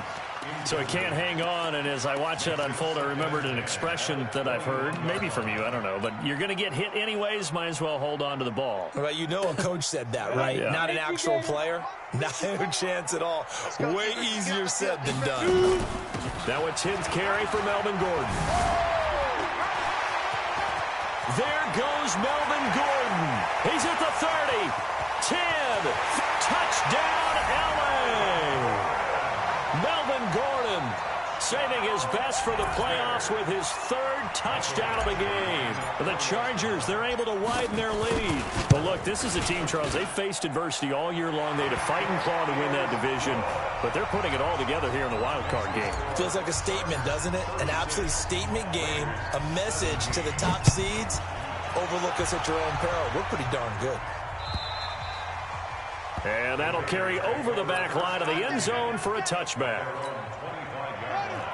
So he can't hang on, and as I watch that unfold, I remembered an expression that I've heard, maybe from you, I don't know, but you're going to get hit anyways, might as well hold on to the ball. Right, you know a coach said that, right? Yeah. Not an actual player. No chance at all. Way easier said than done. Now a 10th carry for Melvin Gordon. There goes Melvin Gordon. He's at the 30. 10. Touchdown, LA. Melvin Gordon saving his best for the playoffs with his 3rd touchdown of the game. The Chargers, they're able to widen their lead. But look, this is a team, Charles, they faced adversity all year long. They had to fight and claw to win that division, but they're putting it all together here in the wild card game. Feels like a statement, doesn't it? An absolute statement game, a message to the top seeds. Overlook us at your own peril. We're pretty darn good. And that'll carry over the back line of the end zone for a touchback.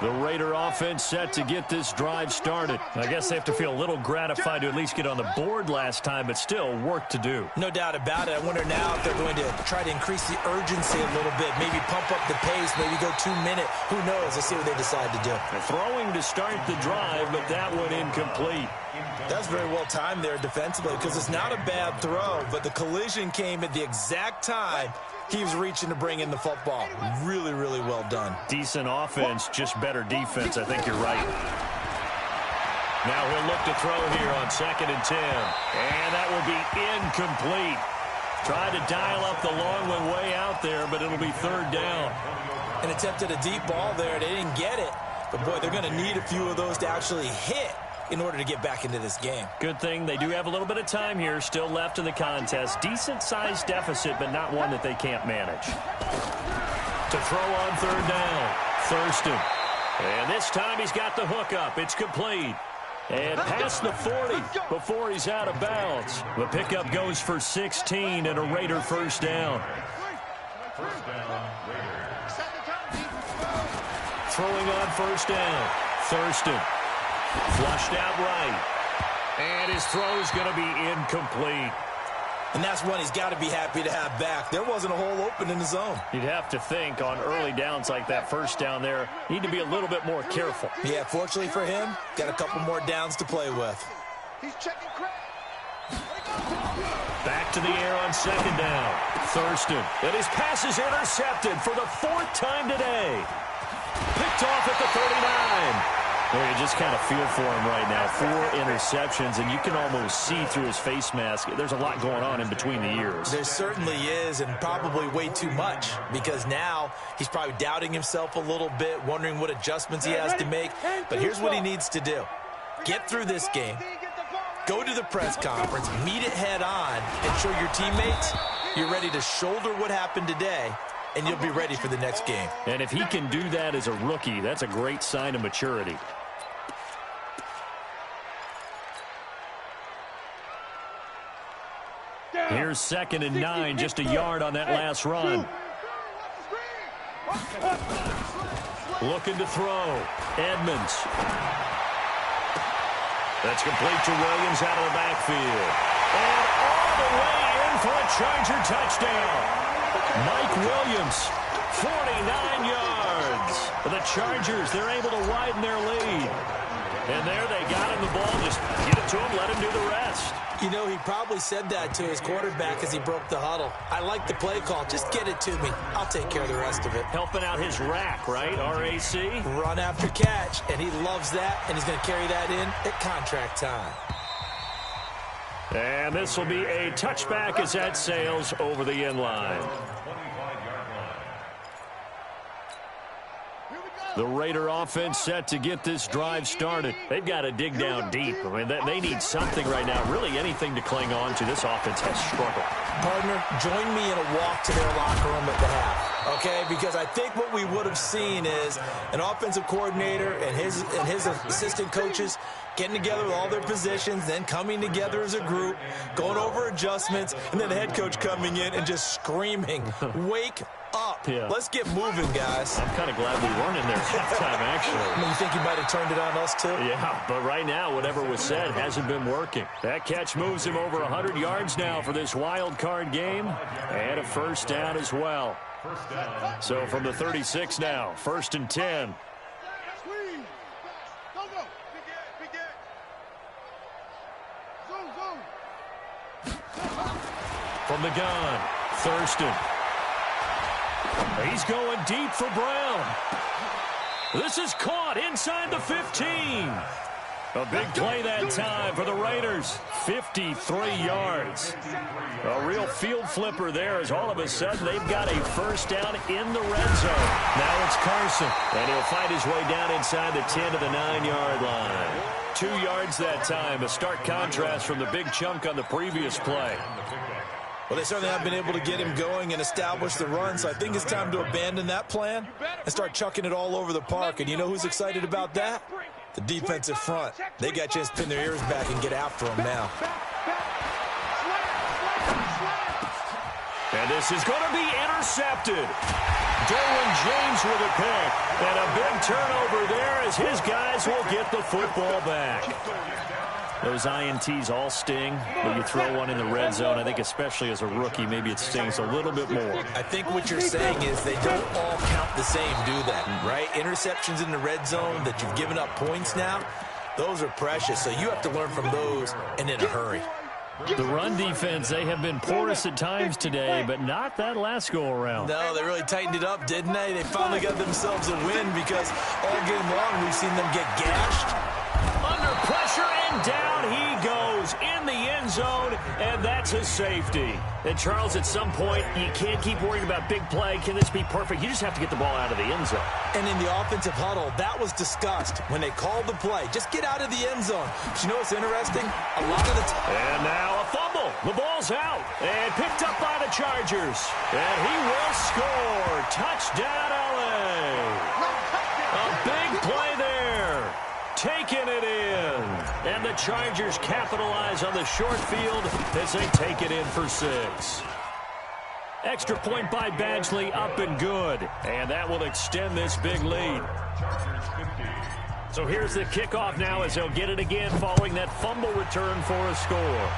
The Raider offense set to get this drive started. I guess they have to feel a little gratified to at least get on the board last time, but still work to do. No doubt about it. I wonder now if they're going to try to increase the urgency a little bit, maybe pump up the pace, maybe go 2-minute. Who knows? Let's see what they decide to do. They're throwing to start the drive, but that one incomplete. That's very well timed there defensively because it's not a bad throw, but the collision came at the exact time he was reaching to bring in the football. Really, really well done. Decent offense, just better defense. I think you're right. Now he'll look to throw here on 2nd and 10. And that will be incomplete. Tried to dial up the long one way out there, but it'll be 3rd down. And attempted a deep ball there. They didn't get it. But, boy, they're going to need a few of those to actually hit in order to get back into this game. Good thing they do have a little bit of time here still left in the contest. Decent-sized deficit, but not one that they can't manage. To throw on 3rd down, Thurston. And this time he's got the hook up. It's complete. And past the 40 before he's out of bounds. The pickup goes for 16 and a Raider 1st down. Throwing on 1st down, Thurston. Flushed out right. And his throw's going to be incomplete. And that's one he's got to be happy to have back. There wasn't a hole open in the zone. You'd have to think on early downs like that 1st down there, need to be a little bit more careful. Yeah, fortunately for him, got a couple more downs to play with. He's checking crack. Back to the air on 2nd down. Thurston. And his pass is intercepted for the 4th time today. Picked off at the 39. Well, you just kind of feel for him right now. 4 interceptions, and you can almost see through his face mask. There's a lot going on in between the ears. There certainly is, and probably way too much, because now he's probably doubting himself a little bit, wondering what adjustments he has to make. But here's what he needs to do. Get through this game, go to the press conference, meet it head on, and show your teammates you're ready to shoulder what happened today, and you'll be ready for the next game. And if he can do that as a rookie, that's a great sign of maturity. Here's 2nd and 9, just a yard on that last run. Looking to throw. Edmonds. That's complete to Williams out of the backfield. And all the way in for a Charger touchdown. Mike Williams, 49 yards. The Chargers, they're able to widen their lead. And there they got him the ball. Just get it to him, let him do the rest. You know, he probably said that to his quarterback as he broke the huddle. I like the play call. Just get it to me. I'll take care of the rest of it. Helping out his rack, right? R-A-C? Run after catch, and he loves that, and he's going to carry that in at contract time. And this will be a touchback as that sails over the end line. The Raider offense set to get this drive started. They've got to dig down deep. I mean, they need something right now, really anything to cling on to. This offense has struggled. Partner, join me in a walk to their locker room at the half, okay? Because I think what we would have seen is an offensive coordinator and his assistant coaches getting together with all their positions, then coming together as a group, going over adjustments, and then the head coach coming in and just screaming, wake up. Yeah. Let's get moving, guys. I'm kind of glad we weren't in there at halftime, actually. I mean, you think you might have turned it on us, too? Yeah, but right now, whatever was said hasn't been working. That catch moves him over 100 yards now for this wild card game, and a first down as well. So from the 36 now, 1st and 10. From the gun, Thurston. He's going deep for Brown. This is caught inside the 15. A big play that time for the Raiders. 53 yards. A real field flipper there as all of a sudden they've got a first down in the red zone. Now it's Carson, and he'll find his way down inside the 10 to the 9-yard line. 2 yards that time, a stark contrast from the big chunk on the previous play. Well, they certainly have been able to get him going and establish the run, so I think it's time to abandon that plan and start chucking it all over the park. And you know who's excited about that? The defensive front. They got a chance to pin their ears back and get after him now. And this is going to be intercepted. Derwin James with a pick. And a big turnover there as his guys will get the football back. Those INTs all sting, but you throw one in the red zone, I think especially as a rookie, maybe it stings a little bit more. I think what you're saying is they don't all count the same, do they? Right? Interceptions in the red zone that you've given up points now, those are precious. So you have to learn from those and in a hurry. The run defense, they have been porous at times today, but not that last go-around. No, they really tightened it up, didn't they? They finally got themselves a win because all game long we've seen them get gashed. Under pressure and down he goes in the end zone, and that's a safety. And Charles, at some point, you can't keep worrying about big play. Can this be perfect? You just have to get the ball out of the end zone. And in the offensive huddle, that was discussed when they called the play. Just get out of the end zone. But you know what's interesting? A lot of the time. And now a fumble. The ball's out and picked up by the Chargers. And he will score. Touchdown, LA. A big play there. Taking it in. And the Chargers capitalize on the short field as they take it in for 6. Extra point by Badgley, up and good. And that will extend this big lead. So here's the kickoff now as they'll get it again following that fumble return for a score.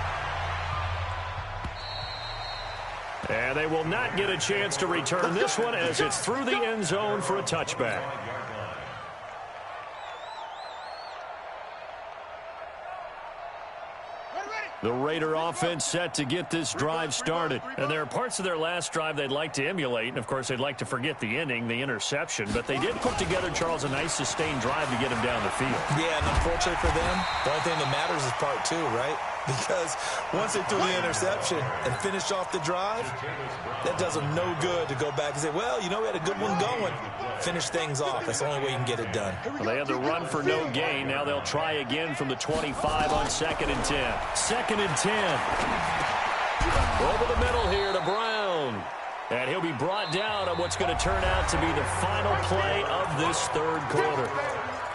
And they will not get a chance to return this one as it's through the end zone for a touchback. The Raider offense set to get this drive started. And there are parts of their last drive they'd like to emulate. And, of course, they'd like to forget the inning, the interception. But they did put together, Charles, a nice sustained drive to get him down the field. Yeah, and unfortunately for them, the only thing that matters is part 2, right? Because once they threw the interception and finished off the drive, that does them no good to go back and say, well, you know, we had a good one going. Finish things off. That's the only way you can get it done. Well, they had the run for no gain. Now they'll try again from the 25 on 2nd and 10. 2nd and 10. Over the middle here to Brown. And he'll be brought down on what's going to turn out to be the final play of this third quarter.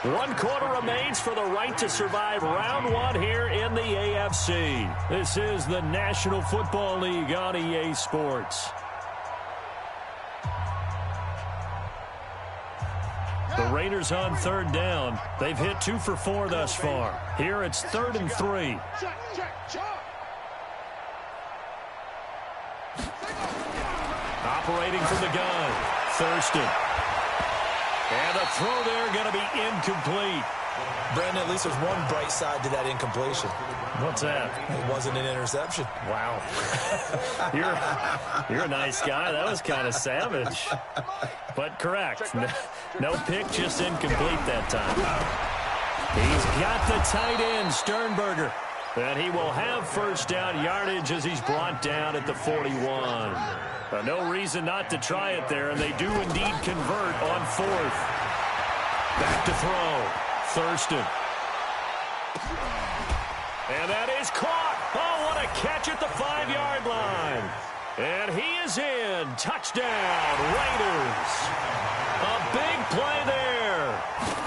1 quarter remains for the right to survive round 1 here in the AFC. This is the National Football League on EA Sports. The Raiders on 3rd down. They've hit 2 for 4 thus far. Here it's 3rd and 3. Operating from the gun, Thurston. And the throw there going to be incomplete. Brandon, at least there's one bright side to that incompletion. What's that? It wasn't an interception. Wow. You're a nice guy. That was kind of savage. But correct. No pick, just incomplete that time. He's got the tight end, Sternberger. And he will have first down yardage as he's brought down at the 41. No reason not to try it there, and they do indeed convert on fourth. Back to throw. Thurston. And that is caught. Oh, what a catch at the 5-yard line. And he is in. Touchdown, Raiders. A big play there.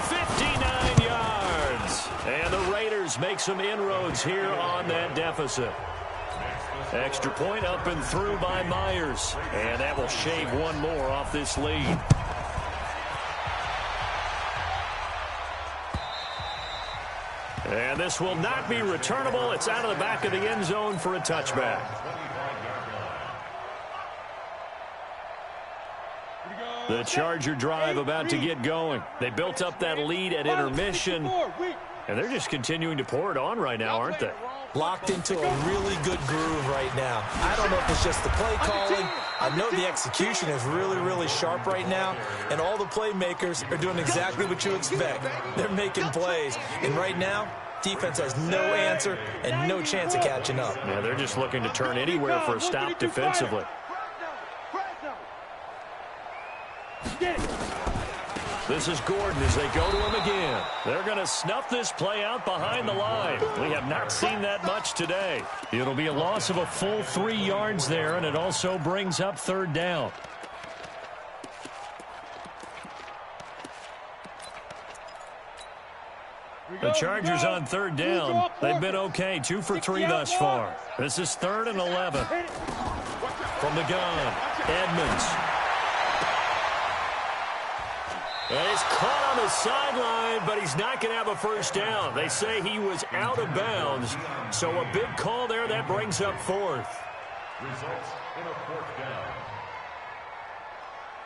59 yards. And the Raiders make some inroads here on that deficit. Extra point up and through by Myers. And that will shave one more off this lead. And this will not be returnable. It's out of the back of the end zone for a touchback. The Charger drive about to get going. They built up that lead at intermission, and they're just continuing to pour it on right now, aren't they? Locked into a really good groove right now. I don't know if it's just the play calling. I know the execution is really, really sharp right now, and all the playmakers are doing exactly what you expect. They're making plays, and right now, defense has no answer and no chance of catching up. Yeah, they're just looking to turn anywhere for a stop defensively. This is Gordon as they go to him again. They're going to snuff this play out behind the line. We have not seen that much today. It'll be a loss of a full 3 yards there, and it also brings up third down. The Chargers on third down. They've been okay, 2 for 3 thus far. This is 3rd and 11. From the gun, Edmonds. And he's caught on the sideline, but he's not going to have a first down. They say he was out of bounds. So a big call there. That brings up 4th. Results in a 4th down.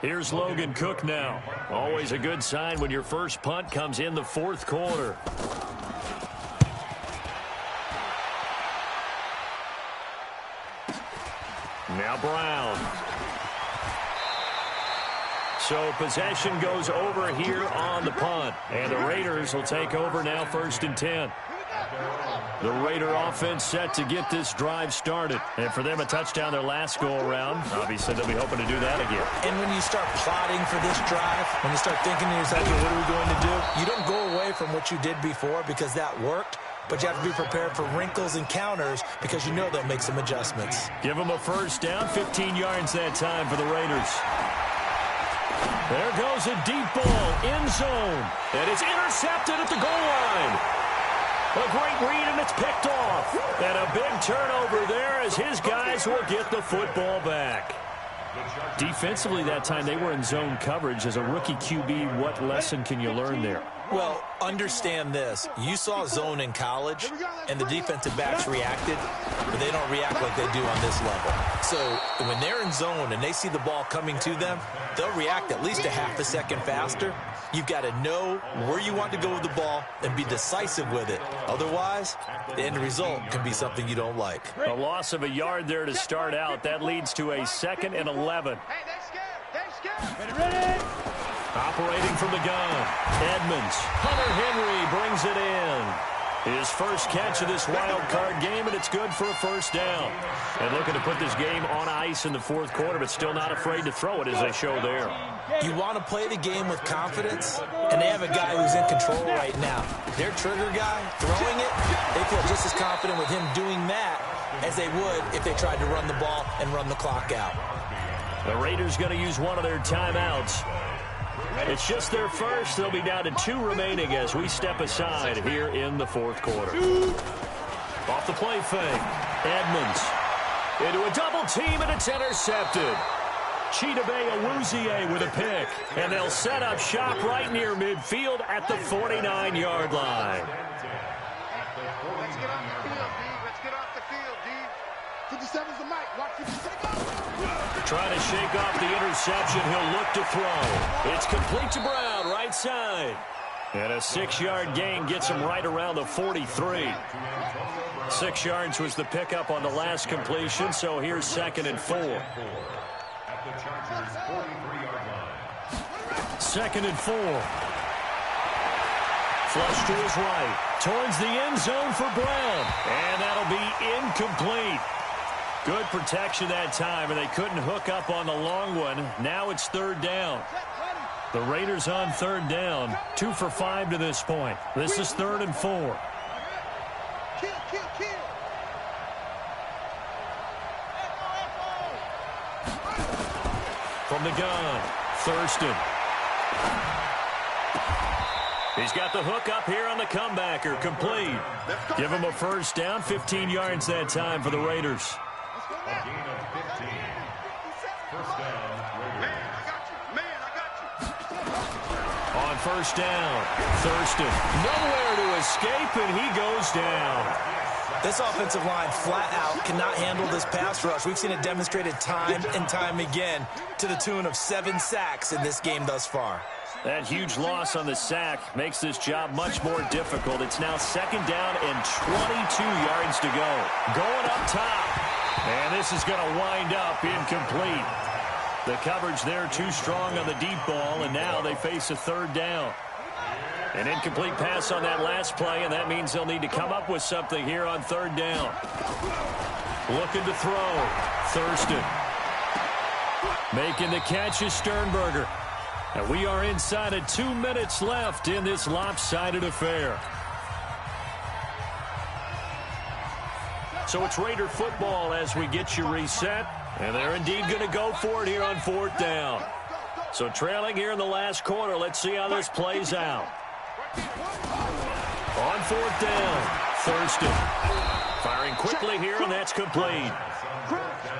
Here's Logan Cook now. Always a good sign when your first punt comes in the 4th quarter. Now Brown. So possession goes over here on the punt. And the Raiders will take over now 1st and 10. The Raider offense set to get this drive started. And for them, a touchdown their last go-around. Obviously, they'll be hoping to do that again. And when you start plotting for this drive, when you start thinking to yourself, what are we going to do? You don't go away from what you did before because that worked. But you have to be prepared for wrinkles and counters because you know they'll make some adjustments. Give them a first down, 15 yards that time for the Raiders. There goes a deep ball, end zone. And it's intercepted at the goal line. A great read, and it's picked off. And a big turnover there as his guys will get the football back. Defensively that time, they were in zone coverage. As a rookie QB, what lesson can you learn there? Well, understand this. You saw zone in college, and the defensive backs reacted, but they don't react like they do on this level. So when they're in zone and they see the ball coming to them, they'll react at least a half a second faster. You've got to know where you want to go with the ball and be decisive with it. Otherwise, the end result can be something you don't like. A loss of a yard there to start out. That leads to a 2nd and 11. Operating from the gun, Edmonds. Hunter Henry brings it in. His first catch of this wild card game, and it's good for a first down. And looking to put this game on ice in the 4th quarter, but still not afraid to throw it as they show there. You want to play the game with confidence, and they have a guy who's in control right now. Their trigger guy, throwing it, they feel just as confident with him doing that as they would if they tried to run the ball and run the clock out. The Raiders going to use one of their timeouts. It's just their first. They'll be down to 2 remaining as we step aside here in the 4th quarter. Off the play fake, Edmonds into a double team, and it's intercepted. Chidobe Awuzie with a pick, and they'll set up shop right near midfield at the 49-yard line. Let's get off the field, D. Let's get off the field, D. 57's the mic. Watch 57. Trying to shake off the interception. He'll look to throw. It's complete to Brown, right side. And a 6-yard gain gets him right around the 43. 6 yards was the pickup on the last completion, so here's 2nd and 4. At the Chargers' 43-yard line. 2nd and 4. Flush to his right. Towards the end zone for Brown. And that'll be incomplete. Good protection that time, and they couldn't hook up on the long one. Now it's 3rd down. The Raiders on 3rd down. 2 for 5 to this point. This is 3rd and 4. From the gun, Thurston. He's got the hook up here on the comebacker. Complete. Give him a 1st down. 15 yards that time for the Raiders. A gain of 15. 1st down, Raiders. On 1st down, Thurston. Nowhere to escape, and he goes down. This offensive line flat out cannot handle this pass rush. We've seen it demonstrated time and time again to the tune of 7 sacks in this game thus far. That huge loss on the sack makes this job much more difficult. It's now 2nd down and 22 yards to go. Going up top. And this is going to wind up incomplete. The coverage there too strong on the deep ball, and now they face a 3rd down. An incomplete pass on that last play, and that means they'll need to come up with something here on 3rd down. Looking to throw. Thurston. Making the catch is Sternberger. And we are inside of 2 minutes left in this lopsided affair. So it's Raider football as we get you reset. And they're indeed going to go for it here on 4th down. So trailing here in the last quarter. Let's see how this plays out. On 4th down, Thurston. Firing quickly here, and that's complete.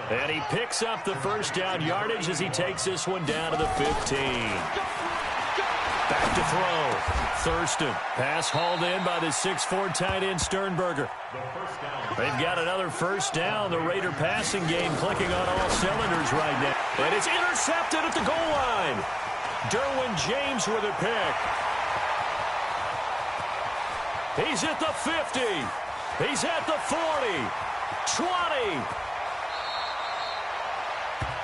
And he picks up the 1st down yardage as he takes this one down to the 15. Back to throw. Thurston. Pass hauled in by the 6'4" tight end Sternberger. They've got another 1st down. The Raider passing game clicking on all cylinders right now. And it's intercepted at the goal line. Derwin James with a pick. He's at the 50. He's at the 40. 20.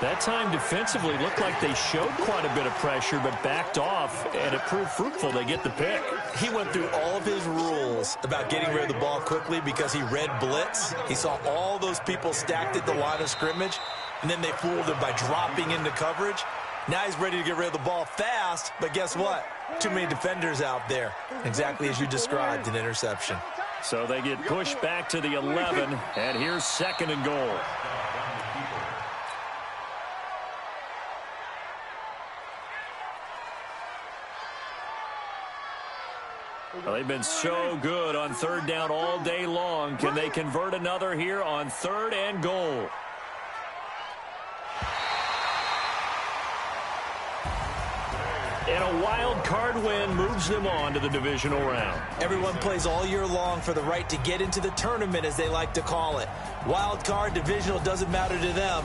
That time defensively looked like they showed quite a bit of pressure but backed off, and it proved fruitful. They get the pick. He went through all of his rules about getting rid of the ball quickly because he read blitz. He saw all those people stacked at the line of scrimmage, and then they fooled him by dropping into coverage. Now he's ready to get rid of the ball fast, but guess what? Too many defenders out there. Exactly as you described, an interception. So they get pushed back to the 11, and here's 2nd and goal. Well, they've been so good on 3rd down all day long. Can they convert another here on 3rd and goal? And a wild card win moves them on to the divisional round. Everyone plays all year long for the right to get into the tournament, as they like to call it. Wild card, divisional, doesn't matter to them.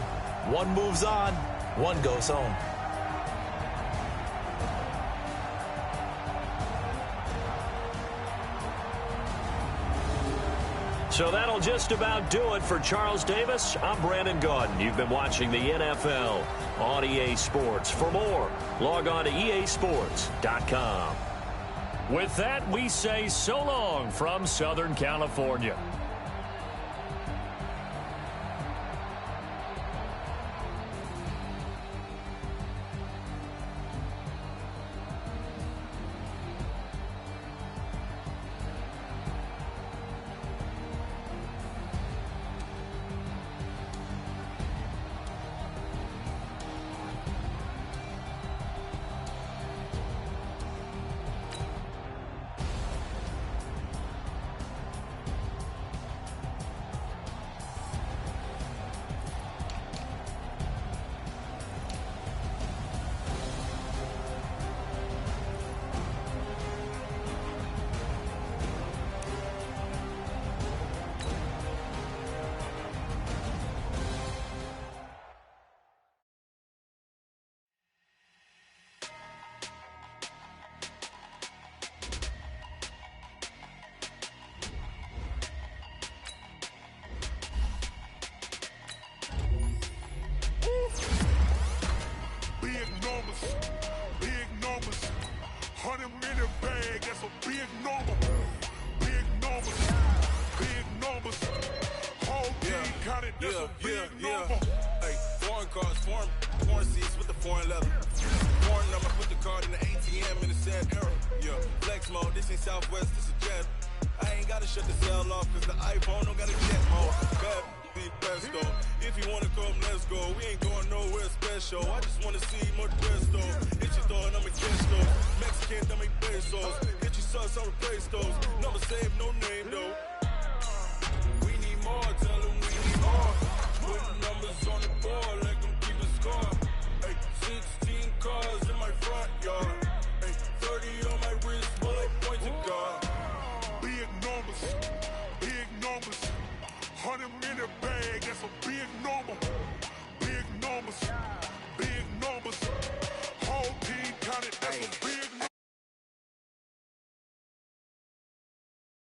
One moves on, one goes home. So that'll just about do it for Charles Davis. I'm Brandon Gaudin. You've been watching the NFL on EA Sports. For more, log on to easports.com. With that, we say so long from Southern California. that's a big number. Hey, foreign cars, foreign seats with the foreign leather. Foreign number, put the card in the ATM in the sad era. Yeah, flex mode, this ain't Southwest, this is Jet. I ain't gotta shut the cell off, cause the iPhone don't got a jet mode. Bad be pesto. If you wanna come, let's go. We ain't going nowhere special. I just wanna see more pesto. Hit your door and I'ma catch those. Mexican, dame pesos. Get your sauce, I'll replace those. Number save, no name though. We need more, tell them we need more. Putting numbers on the board, let them keep a score. Hey, 16 cars in my front yard. Hey, 30 on my wrist, bullet point to God. Big numbers, big numbers. 100 in the bag, that's a big number. Big numbers,